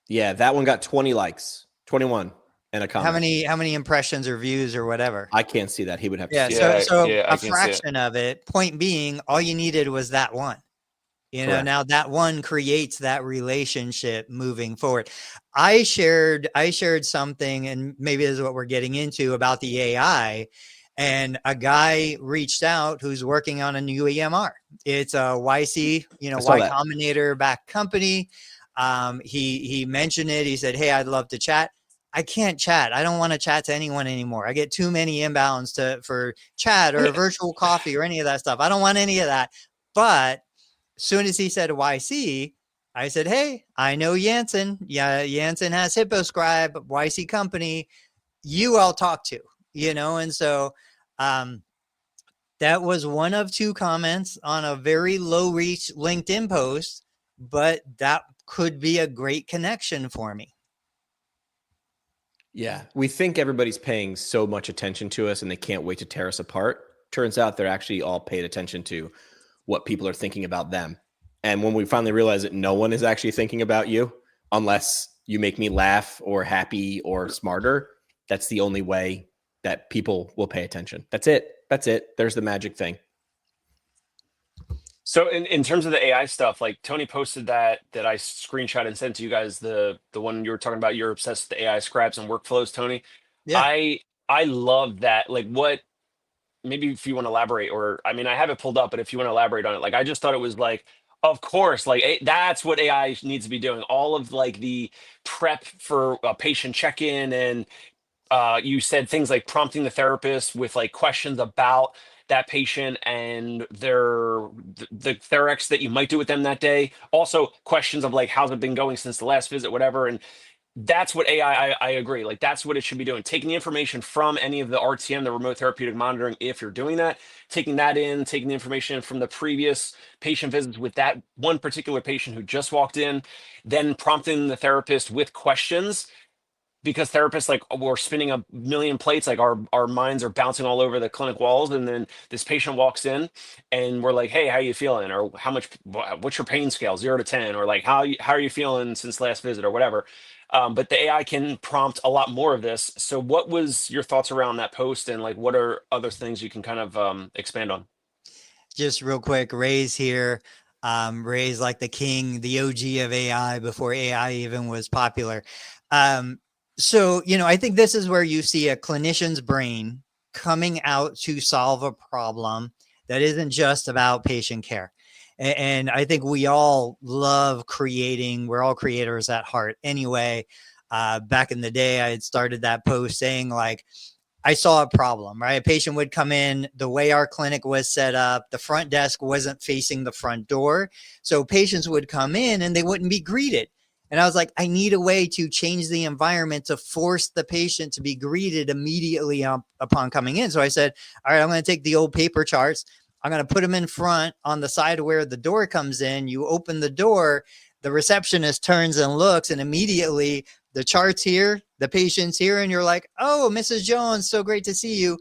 Yeah, that one got 20 likes, 21. And a comment. How many impressions or views or whatever? I can't see that. He would have to see it. A fraction of it. Point being, all you needed was that one. Now that one creates that relationship moving forward. I shared something, and maybe this is what we're getting into, about the AI. And a guy reached out who's working on a new EMR. It's a YC, Y Combinator backed company. He mentioned it. He said, hey, I'd love to chat. I can't chat. I don't want to chat to anyone anymore. I get too many inbounds for chat or a virtual coffee or any of that stuff. I don't want any of that. But as soon as he said YC, I said, hey, I know Jansen. Yeah, Jansen has HippoScribe, YC company. I'll talk to, and so that was one of 2 comments on a very low reach LinkedIn post, but that could be a great connection for me. Yeah, we think everybody's paying so much attention to us and they can't wait to tear us apart. Turns out they're actually all paid attention to what people are thinking about them. And when we finally realize that no one is actually thinking about you, unless you make me laugh or happy or smarter, that's the only way that people will pay attention. That's it. There's the magic thing. So in terms of the AI stuff, like Tony posted that I screenshot and sent to you guys, the one you were talking about, you're obsessed with the AI scribes and workflows, Tony. Yeah. I love that. Like maybe if you want to elaborate, or, I mean, I have it pulled up, but if you want to elaborate on it, like, I just thought it was like, of course, like that's what AI needs to be doing. All of like the prep for a patient check-in, and you said things like prompting the therapist with like questions about that patient and the Therex that you might do with them that day. Also questions of like, how's it been going since the last visit, whatever. And that's what AI, I agree. Like that's what it should be doing. Taking the information from any of the RTM, the remote therapeutic monitoring, if you're doing that, taking that in, taking the information from the previous patient visits with that one particular patient who just walked in, then prompting the therapist with questions. because therapists like we're spinning a million plates, like our minds are bouncing all over the clinic walls, and then this patient walks in and we're like, hey, how you feeling, or what's your pain scale, 0 to 10, or like how are you feeling since last visit, or whatever. But the AI can prompt a lot more of this. So what was your thoughts around that post, and like what are other things you can kind of expand on? Just real quick, Ray's here. Ray's like the king, the OG of AI before AI even was popular. So, I think this is where you see a clinician's brain coming out to solve a problem that isn't just about patient care. And I think we all love creating. We're all creators at heart anyway. Back in the day, I had started that post saying like, I saw a problem, right? A patient would come in, the way our clinic was set up, the front desk wasn't facing the front door. So patients would come in and they wouldn't be greeted. And I was like, I need a way to change the environment to force the patient to be greeted immediately upon coming in. So I said, all right, I'm going to take the old paper charts. I'm going to put them in front on the side where the door comes in. You open the door, the receptionist turns and looks, and immediately the chart's here, the patient's here, and you're like, oh, Mrs. Jones, so great to see you,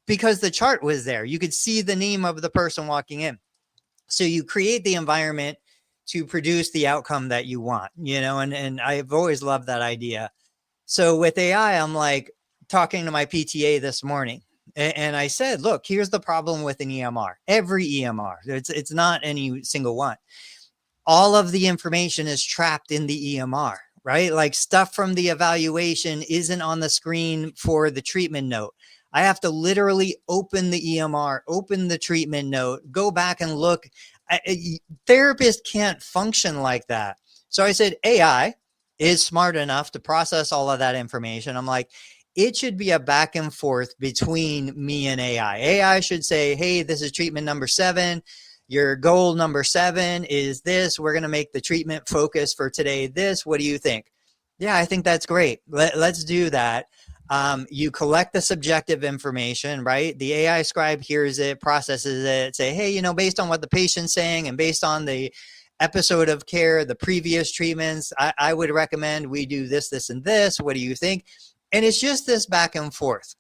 because the chart was there. You could see the name of the person walking in. So you create the environment to produce the outcome that you want, and I've always loved that idea. So with AI, I'm like talking to my PTA this morning, and I said, look, here's the problem with an EMR. Every EMR, it's not any single one. All of the information is trapped in the EMR, right? Like stuff from the evaluation isn't on the screen for the treatment note. I have to literally open the EMR, open the treatment note, go back and look. Therapists can't function like that. So I said, AI is smart enough to process all of that information. I'm like, it should be a back and forth between me and AI. AI should say, hey, this is treatment number 7. Your goal number 7 is this. We're going to make the treatment focus for today this. What do you think? Yeah, I think that's great. Let's do that. You collect the subjective information, right? The AI scribe hears it, processes it, say, hey, based on what the patient's saying and based on the episode of care, the previous treatments, I would recommend we do this, this, and this. What do you think? And it's just this back and forth.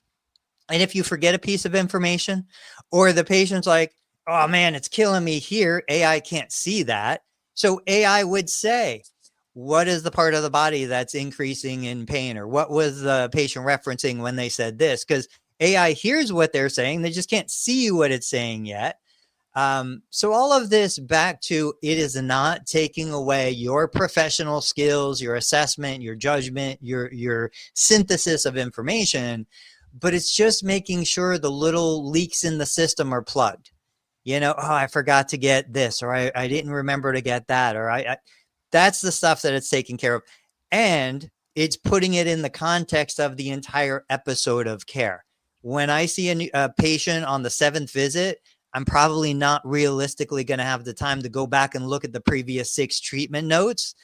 And if you forget a piece of information, or the patient's like, oh man, it's killing me here, AI can't see that. So AI would say, what is the part of the body that's increasing in pain? Or what was the patient referencing when they said this? Because AI hears what they're saying. They just can't see what it's saying yet. So all of this back to, it is not taking away your professional skills, your assessment, your judgment, your synthesis of information, but it's just making sure the little leaks in the system are plugged. Oh, I forgot to get this, or I didn't remember to get that, or I that's the stuff that it's taking care of. And it's putting it in the context of the entire episode of care. When I see a patient on the 7th visit, I'm probably not realistically going to have the time to go back and look at the previous 6 treatment notes.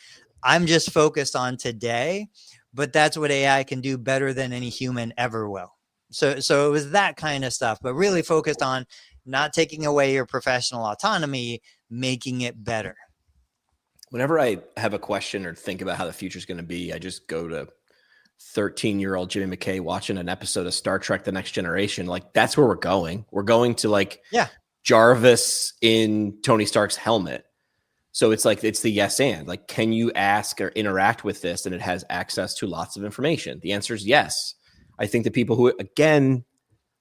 I'm just focused on today, but that's what AI can do better than any human ever will. So it was that kind of stuff, but really focused on not taking away your professional autonomy, making it better. Whenever I have a question or think about how the future is going to be, I just go to 13-year-old Jimmy McKay watching an episode of Star Trek: The Next Generation. Like, that's where we're going. We're going to Jarvis in Tony Stark's helmet. So it's like, it's the yes and. Like, can you ask or interact with this and it has access to lots of information? The answer is yes. I think the people who, again,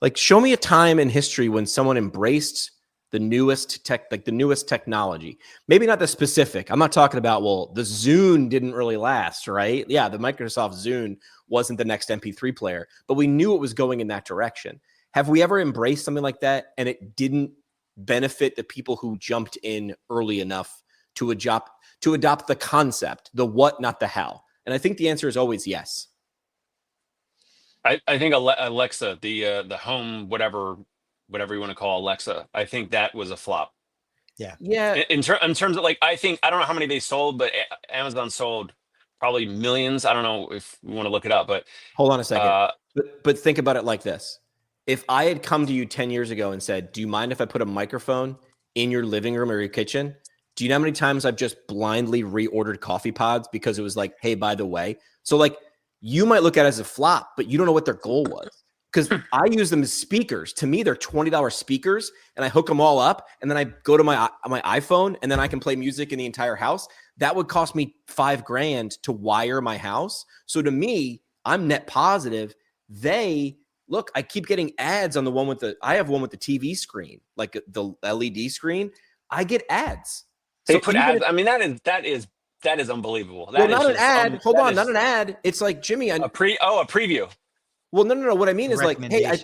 like, show me a time in history when someone embraced the newest technology. Maybe not the specific. I'm not talking about, well, the Zune didn't really last, right? Yeah, the Microsoft Zune wasn't the next MP3 player, but we knew it was going in that direction. Have we ever embraced something like that and it didn't benefit the people who jumped in early enough to adopt the concept, the what, not the how? And I think the answer is always yes. I think Alexa, the home, whatever you want to call Alexa, I think that was a flop. Yeah. In terms of, like, I don't know how many they sold, but Amazon sold probably millions. I don't know if we want to look it up, but hold on a second. But think about it like this. If I had come to you 10 years ago and said, do you mind if I put a microphone in your living room or your kitchen? Do you know how many times I've just blindly reordered coffee pods because it was like, hey, by the way? So like, you might look at it as a flop, but you don't know what their goal was. Because I use them as speakers. To me, they're $20 speakers, and I hook them all up, and then I go to my iPhone, and then I can play music in the entire house. That would cost me $5,000 to wire my house. So to me, I'm net positive. Look, I keep getting ads on the one I have one with the TV screen, like the LED screen. I get ads. They put ads. I mean, that is unbelievable. Well, not an ad. Hold on, not an ad. It's like, Jimmy, a preview. Well, no. What I mean is like, hey,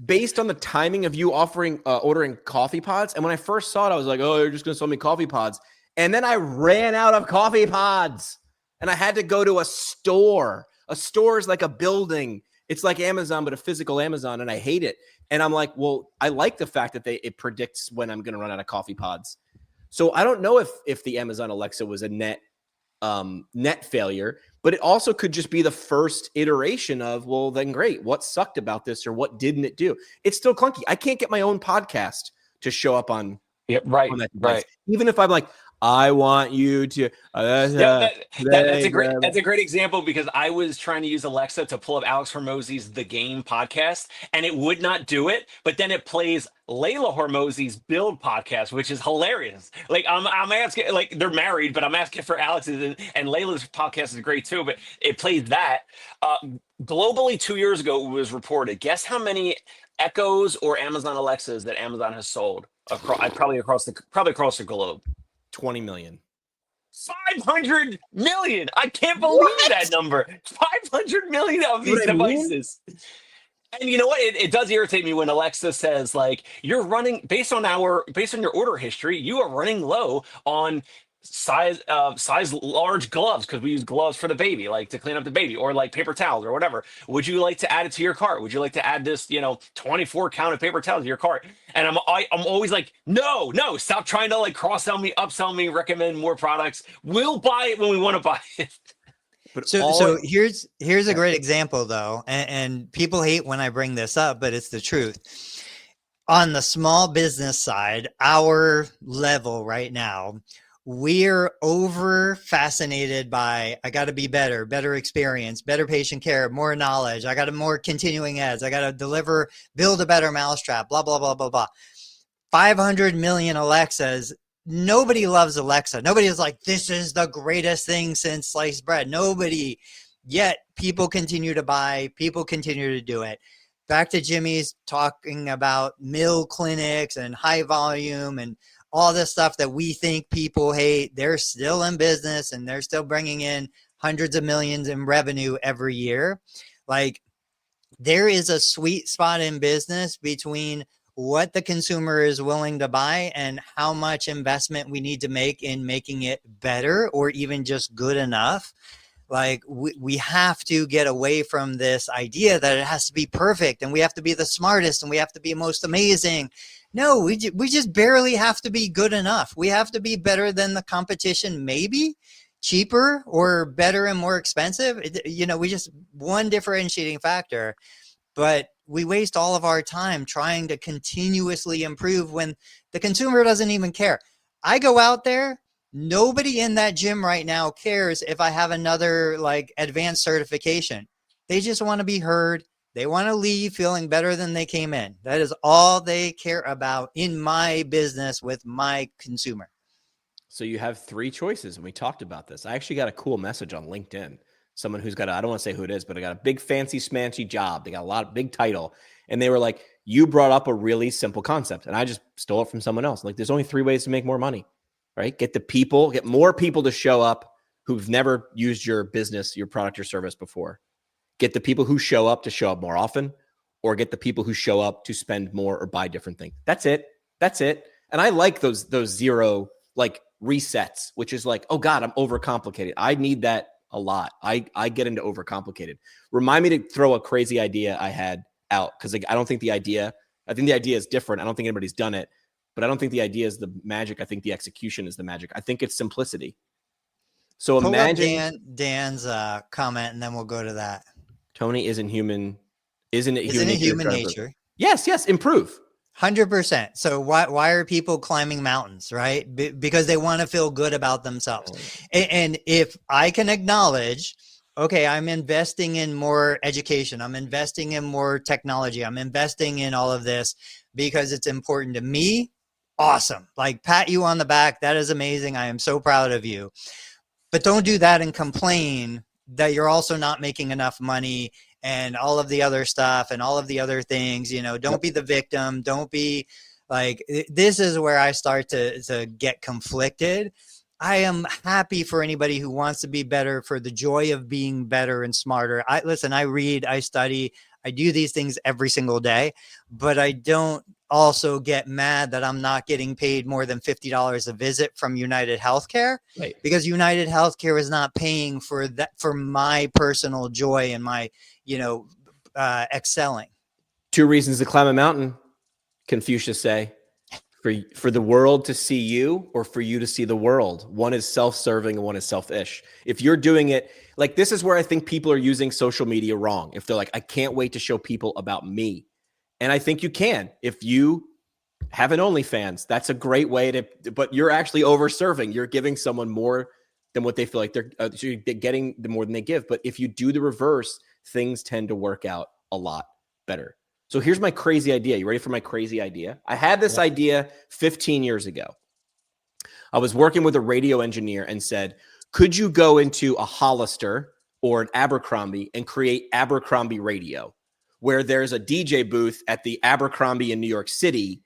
based on the timing of you ordering coffee pods. And when I first saw it, I was like, oh, you're just going to sell me coffee pods. And then I ran out of coffee pods and I had to go to a store. A store is like a building. It's like Amazon, but a physical Amazon. And I hate it. And I'm like, well, I like the fact that it predicts when I'm going to run out of coffee pods. So I don't know if the Amazon Alexa was a net failure, but it also could just be the first iteration of, well, then great. What sucked about this or what didn't it do? It's still clunky. I can't get my own podcast to show up on. Yeah, right. On that device. Right. Even if I'm like, I want you to. That's a great example because I was trying to use Alexa to pull up Alex Hormozy's The Game podcast, and it would not do it. But then it plays Layla Hormozy's Build podcast, which is hilarious. Like I'm asking, like they're married, but I'm asking for Alex's and Layla's podcast is great too. But it plays that. Globally, 2 years ago, it was reported. Guess how many Echoes or Amazon Alexas that Amazon has sold probably across the globe. 20 million. 500 million. I can't believe that number. 500 million of these devices. And you know what? It does irritate me when Alexa says, like, you're running based on your order history, you are running low on size large gloves because we use gloves for the baby, like to clean up the baby, or like paper towels or whatever. Would you like to add it to your cart? Would you like to add this 24 count of paper towels to your cart? And I'm always like, no, stop trying to like cross-sell me, upsell me, recommend more products. We'll buy it when we want to buy it. So here's a great example though, and people hate when I bring this up, but it's the truth. On the small business side, our level right now, we're over fascinated by, I got to be better experience, better patient care, more knowledge. I got more continuing ads. I got to build a better mousetrap, blah, blah, blah, blah, blah. 500 million Alexas. Nobody loves Alexa. Nobody is like, this is the greatest thing since sliced bread. Nobody. Yet people continue to buy. People continue to do it. Back to Jimmy's talking about mill clinics and high volume and all this stuff that we think people hate. They're still in business and they're still bringing in hundreds of millions in revenue every year. Like, there is a sweet spot in business between what the consumer is willing to buy and how much investment we need to make in making it better or even just good enough. Like, we have to get away from this idea that it has to be perfect and we have to be the smartest and we have to be most amazing. No, we just barely have to be good enough. We have to be better than the competition, maybe cheaper or better and more expensive. We just one differentiating factor, but we waste all of our time trying to continuously improve when the consumer doesn't even care. I go out there, nobody in that gym right now cares if I have another like advanced certification. They just want to be heard. They want to leave feeling better than they came in. That is all they care about in my business with my consumer. So you have three choices, and we talked about this. I actually got a cool message on LinkedIn. Someone who's got I don't want to say who it is, but I got a big fancy smancy job. They got a big title. And they were like, you brought up a really simple concept. And I just stole it from someone else. Like, there's only three ways to make more money, right? Get more people to show up who've never used your business, your product, or service before. Get the people who show up to show up more often, or get the people who show up to spend more or buy different things. That's it. And I like those zero like resets, which is like, oh God, I'm overcomplicated. I need that a lot. I get into overcomplicated. Remind me to throw a crazy idea I had out, because I think the idea is different. I don't think anybody's done it, but I don't think the idea is the magic. I think the execution is the magic. I think it's simplicity. So imagine Dan's comment, and then we'll go to that. Tony, isn't it human nature? Yes, improve. 100%. So why are people climbing mountains, right? Because they want to feel good about themselves. And if I can acknowledge okay, I'm investing in more education. I'm investing in more technology. I'm investing in all of this because it's important to me. Awesome. Like, pat you on the back. That is amazing. I am so proud of you. But don't do that and complain that you're also not making enough money and all of the other stuff and all of the other things. You know, don't be the victim. Don't be like, this is where I start to get conflicted. I am happy for anybody who wants to be better, for the joy of being better and smarter. I read, I study, I do these things every single day, but I don't also get mad that I'm not getting paid more than $50 a visit from United Healthcare, Right. because United Healthcare is not paying for that, for my personal joy and my, excelling. 2 reasons to climb a mountain, Confucius say. For the world to see you, or for you to see the world. One is self-serving and one is selfish. If you're doing it, like, this is where I think people are using social media wrong. If they're like, I can't wait to show people about me. And I think you can. If you have an OnlyFans, that's a great way to, but you're actually over-serving. You're giving someone more than what they feel like they're getting, the more than they give. But if you do the reverse, things tend to work out a lot better. So here's my crazy idea. You ready for my crazy idea? I had this idea 15 years ago. I was working with a radio engineer and said, could you go into a Hollister or an Abercrombie and create Abercrombie radio, where there's a DJ booth at the Abercrombie in New York City,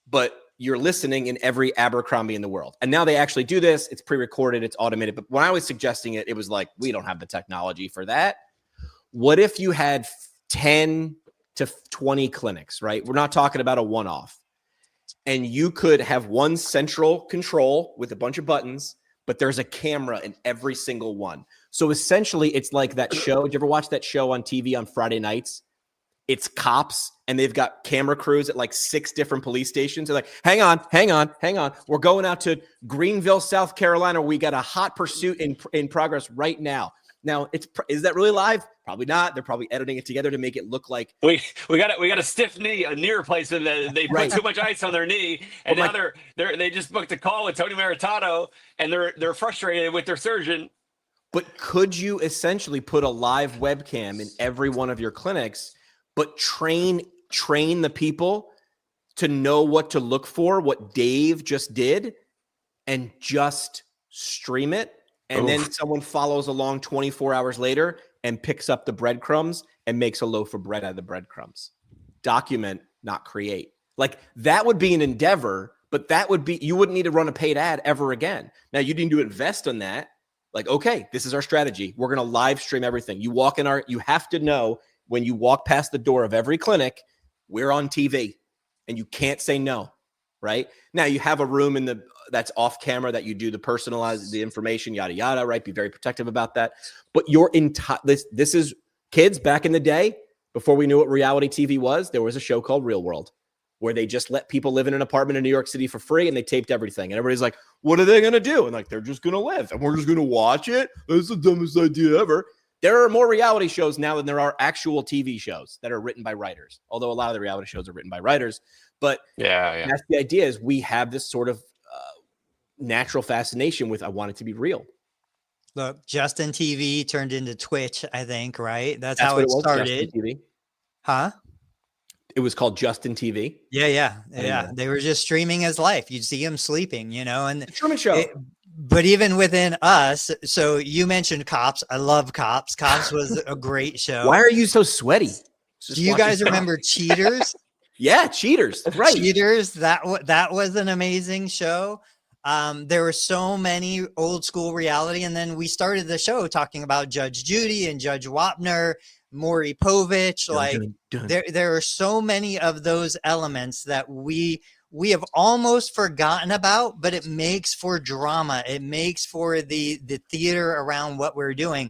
but you're listening in every Abercrombie in the world. And now they actually do this. It's pre-recorded. It's automated. But when I was suggesting it, it was like, we don't have the technology for that. What if you had 10 to 20 clinics, right? We're not talking about a one-off. And you could have one central control with a bunch of buttons, but there's a camera in every single one. So essentially, it's like that show. Did you ever watch that show on TV on Friday nights? It's cops, and they've got camera crews at like 6 different police stations. They're like, hang on. We're going out to Greenville, South Carolina. We got a hot pursuit in progress right now. Now, is that really live? Probably not. They're probably editing it together to make it look like we got a stiff knee, a knee replacement. That they put too much ice on their knee, and now they just booked a call with Tony Maritano, and they're frustrated with their surgeon. But could you essentially put a live webcam in every one of your clinics, but train the people to know what to look for, what Dave just did, and just stream it? And then someone follows along 24 hours later and picks up the breadcrumbs and makes a loaf of bread out of the breadcrumbs. Document, not create. Like, that would be an endeavor, but you wouldn't need to run a paid ad ever again. Now, you need to invest in that. Like, okay, this is our strategy. We're going to live stream everything. You have to know when you walk past the door of every clinic, we're on TV, and you can't say no, right? Now, you have a room that's off camera that you do the personalized, the information, yada, yada, right? Be very protective about that. But your entire, this is kids back in the day, before we knew what reality TV was, there was a show called Real World, where they just let people live in an apartment in New York City for free, and they taped everything. And everybody's like, what are they going to do? And like, they're just going to live, and we're just going to watch it. That's the dumbest idea ever. There are more reality shows now than there are actual TV shows that are written by writers, although a lot of the reality shows are written by writers. But that's the idea, is we have this sort of natural fascination with, I want it to be real. Look, Justin TV turned into Twitch, I think, right? That's how it was, started. Justin TV. Huh? It was called Justin TV. Yeah. They were just streaming his life. You'd see him sleeping, and The Truman Show. But even within us, so you mentioned Cops. I love Cops. Cops was a great show. Why are you so sweaty? Do you guys remember Cheaters? Yeah, Cheaters. That's right. Cheaters. That was an amazing show. There were so many old school reality, and then we started the show talking about Judge Judy and Judge Wapner, Maury Povich. There are so many of those elements that we have almost forgotten about, but it makes for drama. It makes for the theater around what we're doing.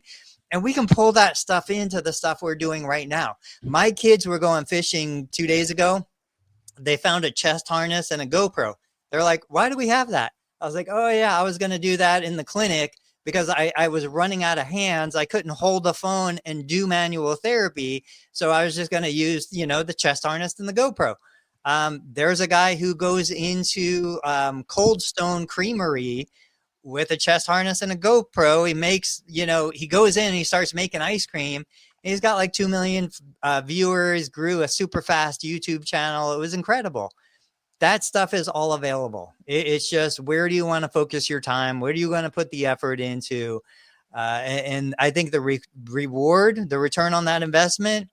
And we can pull that stuff into the stuff we're doing right now. My kids were going fishing 2 days ago. They found a chest harness and a GoPro. They're like, why do we have that? I was like, oh yeah, I was going to do that in the clinic because I was running out of hands. I couldn't hold the phone and do manual therapy. So I was just going to use, the chest harness and the GoPro. There's a guy who goes into Cold Stone Creamery with a chest harness and a GoPro. He makes, he goes in and he starts making ice cream. He's got like 2 million viewers, grew a super fast YouTube channel. It was incredible. That stuff is all available. It's just, where do you want to focus your time? Where do you want to put the effort into? And I think the reward, the return on that investment,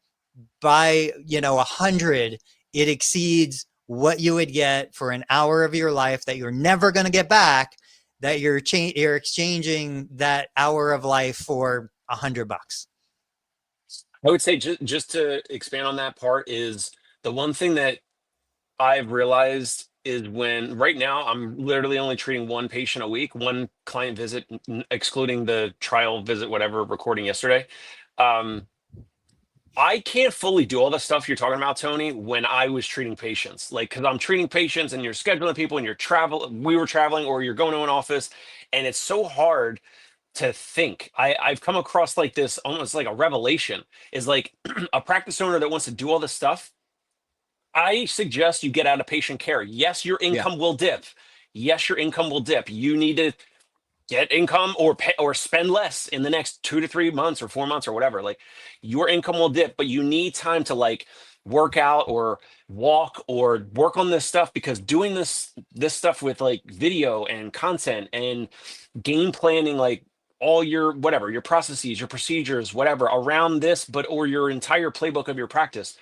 by 100, it exceeds what you would get for an hour of your life that you're never going to get back, that you're exchanging that hour of life for $100. I would say just to expand on that part is the one thing that I've realized is when right now I'm literally only treating one patient a week, one client visit, excluding the trial visit, whatever, recording yesterday. I can't fully do all the stuff you're talking about, Tony, when I was treating patients. Like, because I'm treating patients and you're scheduling people and we were traveling, or you're going to an office, and it's so hard to think. I've come across like this, almost like a revelation, is like a practice owner that wants to do all this stuff. I suggest you get out of patient care. Yes, your income will dip. Yes, your income will dip. You need to get income or pay or spend less in the next 2 to 3 months or 4 months or whatever. Like, your income will dip, but you need time to like work out or walk or work on this stuff, because doing this stuff with like video and content and game planning, like all your whatever, your processes, your procedures, whatever around this, or your entire playbook of your practice.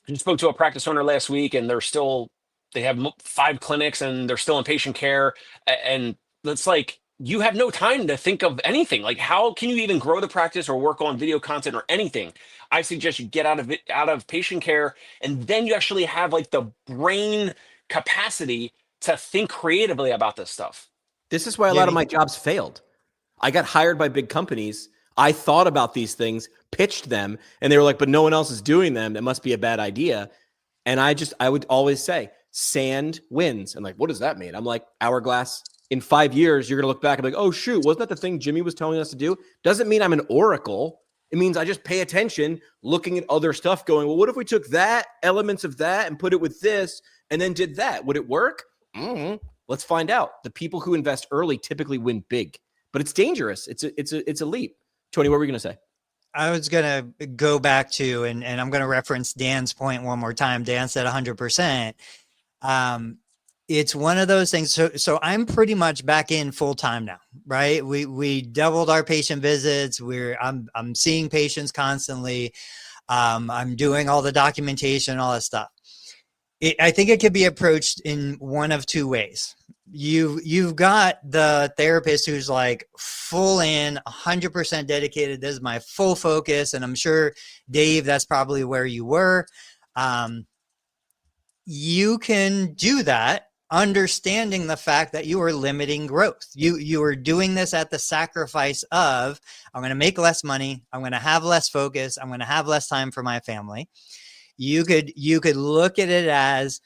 I just spoke to a practice owner last week, and they have 5 clinics and they're still in patient care. And it's like, you have no time to think of anything. Like, how can you even grow the practice or work on video content or anything? I suggest you get out of patient care, and then you actually have like the brain capacity to think creatively about this stuff. This is why a lot of my jobs failed. I got hired by big companies. I thought about these things, pitched them, and they were like, but no one else is doing them. That must be a bad idea. And I would always say, sand wins. And like, what does that mean? I'm like, hourglass. In 5 years, you're going to look back and be like, oh, shoot, wasn't that the thing Jimmy was telling us to do? Doesn't mean I'm an oracle. It means I just pay attention, looking at other stuff, going, well, what if we took that, elements of that, and put it with this, and then did that? Would it work? Mm-hmm. Let's find out. The people who invest early typically win big, but it's dangerous. It's a leap. Tony, what were we going to say? I was going to go back to, and I'm going to reference Dan's point one more time. Dan said 100%. It's one of those things. So I'm pretty much back in full time now, right? We doubled our patient visits. I'm seeing patients constantly. I'm doing all the documentation, all that stuff. I think it could be approached in one of 2 ways. You've got the therapist who's like full in, 100% dedicated. This is my full focus. And I'm sure, Dave, that's probably where you were. You can do that, understanding the fact that you are limiting growth. You are doing this at the sacrifice of, I'm going to make less money. I'm going to have less focus. I'm going to have less time for my family. You could look at it as,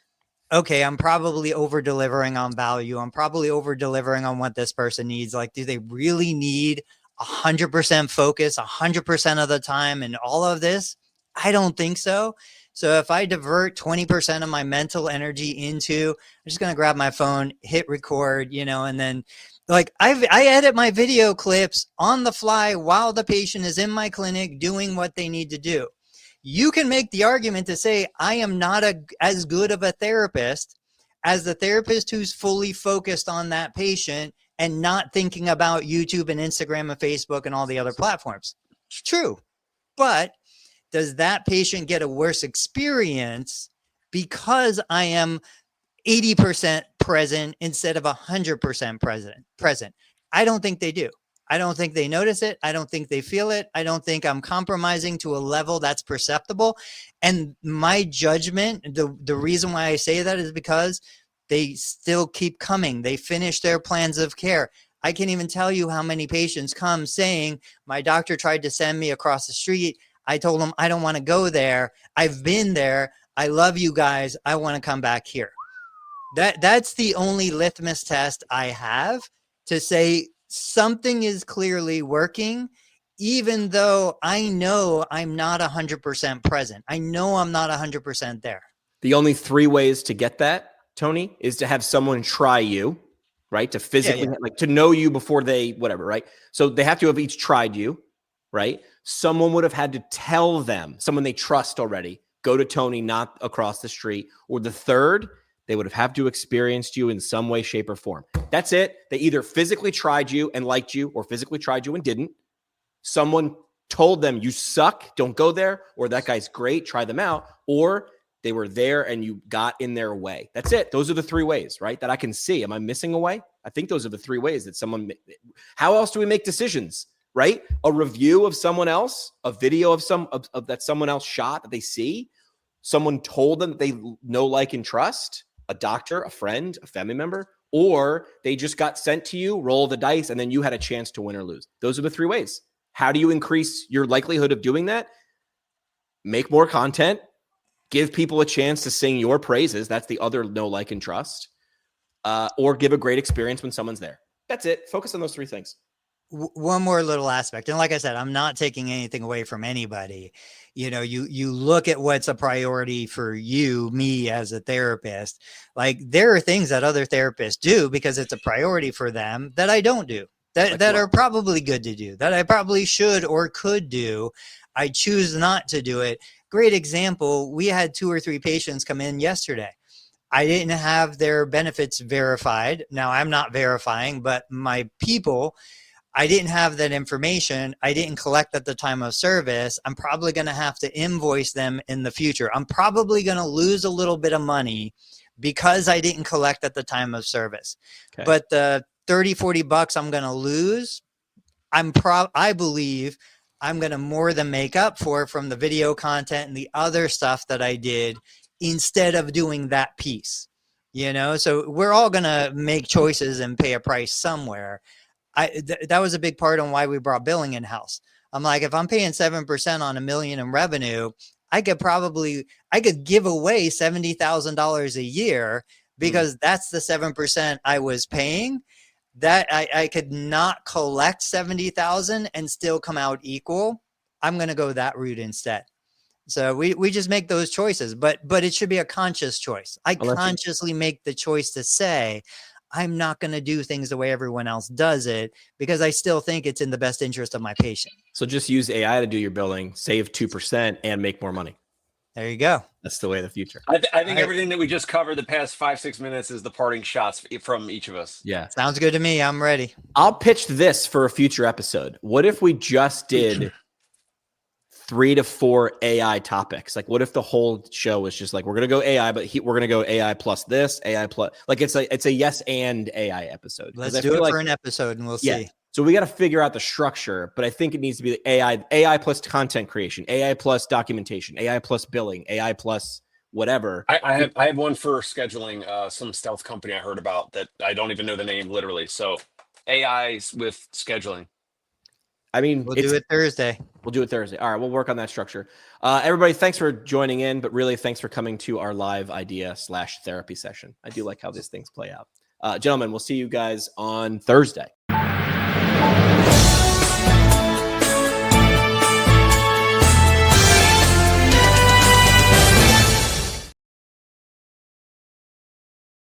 okay, I'm probably over delivering on value. I'm probably over delivering on what this person needs. Like, do they really need 100% focus 100% of the time and all of this? I don't think so. So if I divert 20% of my mental energy into, I'm just going to grab my phone, hit record, and then like I edit my video clips on the fly while the patient is in my clinic doing what they need to do. You can make the argument to say, I am not as good of a therapist as the therapist who's fully focused on that patient and not thinking about YouTube and Instagram and Facebook and all the other platforms. True. But does that patient get a worse experience because I am 80% present instead of 100% present? I don't think they do. I don't think they notice it. I don't think they feel it. I don't think I'm compromising to a level that's perceptible. And my judgment, the reason why I say that is because they still keep coming. They finish their plans of care. I can't even tell you how many patients come saying, my doctor tried to send me across the street. I told him, I don't want to go there. I've been there. I love you guys. I want to come back here. That's the only litmus test I have to say something is clearly working, even though I know I'm not 100% present. I know I'm not 100% there. The only 3 ways to get that, Tony, is to have someone try you. right? To physically, yeah. like to know you before they, whatever, right? So they have to have each tried you, right? Someone would have had to tell them, someone they trust already, go to Tony, not across the street. Or the third, they would have had to experienced you in some way, shape, or form. That's it. They either physically tried you and liked you, or physically tried you and didn't. Someone told them you suck, don't go there, or that guy's great, try them out, or they were there and you got in their way. That's it. Those are the three ways, right? That I can see. Am I missing a way? I think those are the three ways that someone, how else do we make decisions, right? A review of someone else, a video of that someone else shot that they see, someone told them that they know, like, and trust, a doctor, a friend, a family member, or they just got sent to you, roll the dice, and then you had a chance to win or lose. Those are the three ways. How do you increase your likelihood of doing that? Make more content. Give people a chance to sing your praises. That's the other know, like, and trust. Or give a great experience when someone's there. That's it. Focus on those three things. One more little aspect. And like I said, I'm not taking anything away from anybody. You know, you look at what's a priority for you, me as a therapist. Like, there are things that other therapists do because it's a priority for them that I don't do, that are probably good to do, that I probably should or could do. I choose not to do it. Great example. We had 2 or 3 patients come in yesterday. I didn't have their benefits verified. Now, I'm not verifying, but my people, I didn't have that information. I didn't collect at the time of service. I'm probably going to have to invoice them in the future. I'm probably going to lose a little bit of money because I didn't collect at the time of service. Okay. But the $30-40 I'm going to lose, I believe I'm going to more than make up for from the video content and the other stuff that I did instead of doing that piece, you know? So we're all going to make choices and pay a price somewhere. That was a big part on why we brought billing in-house. I'm like, if I'm paying 7% on $1 million in revenue, I could give away $70,000 a year because that's the 7% I was paying. That I could not collect 70,000 and still come out equal. I'm going to go that route instead. So we just make those choices, but it should be a conscious choice. I consciously make the choice to say, I'm not going to do things the way everyone else does it because I still think it's in the best interest of my patient. So just use AI to do your billing, save 2% and make more money. There you go. That's the way of the future. I think everything that we just covered the past 5-6 minutes is the parting shots from each of us. Yeah. Sounds good to me. I'm ready. I'll pitch this for a future episode. What if we just did 3 to 4 AI topics? Like, what if the whole show was just like, we're going to go AI, but we're going to go AI plus this, AI plus, like, it's a yes and AI episode. Let's do it for an episode and we'll see. So we got to figure out the structure, but I think it needs to be the AI plus content creation, AI plus documentation, AI plus billing, AI plus whatever. I have one for scheduling, some stealth company I heard about that I don't even know the name literally. So AIs with scheduling. I mean, we'll do it Thursday. We'll do it Thursday. All right, we'll work on that structure. Everybody, thanks for joining in, but really thanks for coming to our live idea/therapy session. I do like how these things play out. Gentlemen, we'll see you guys on Thursday.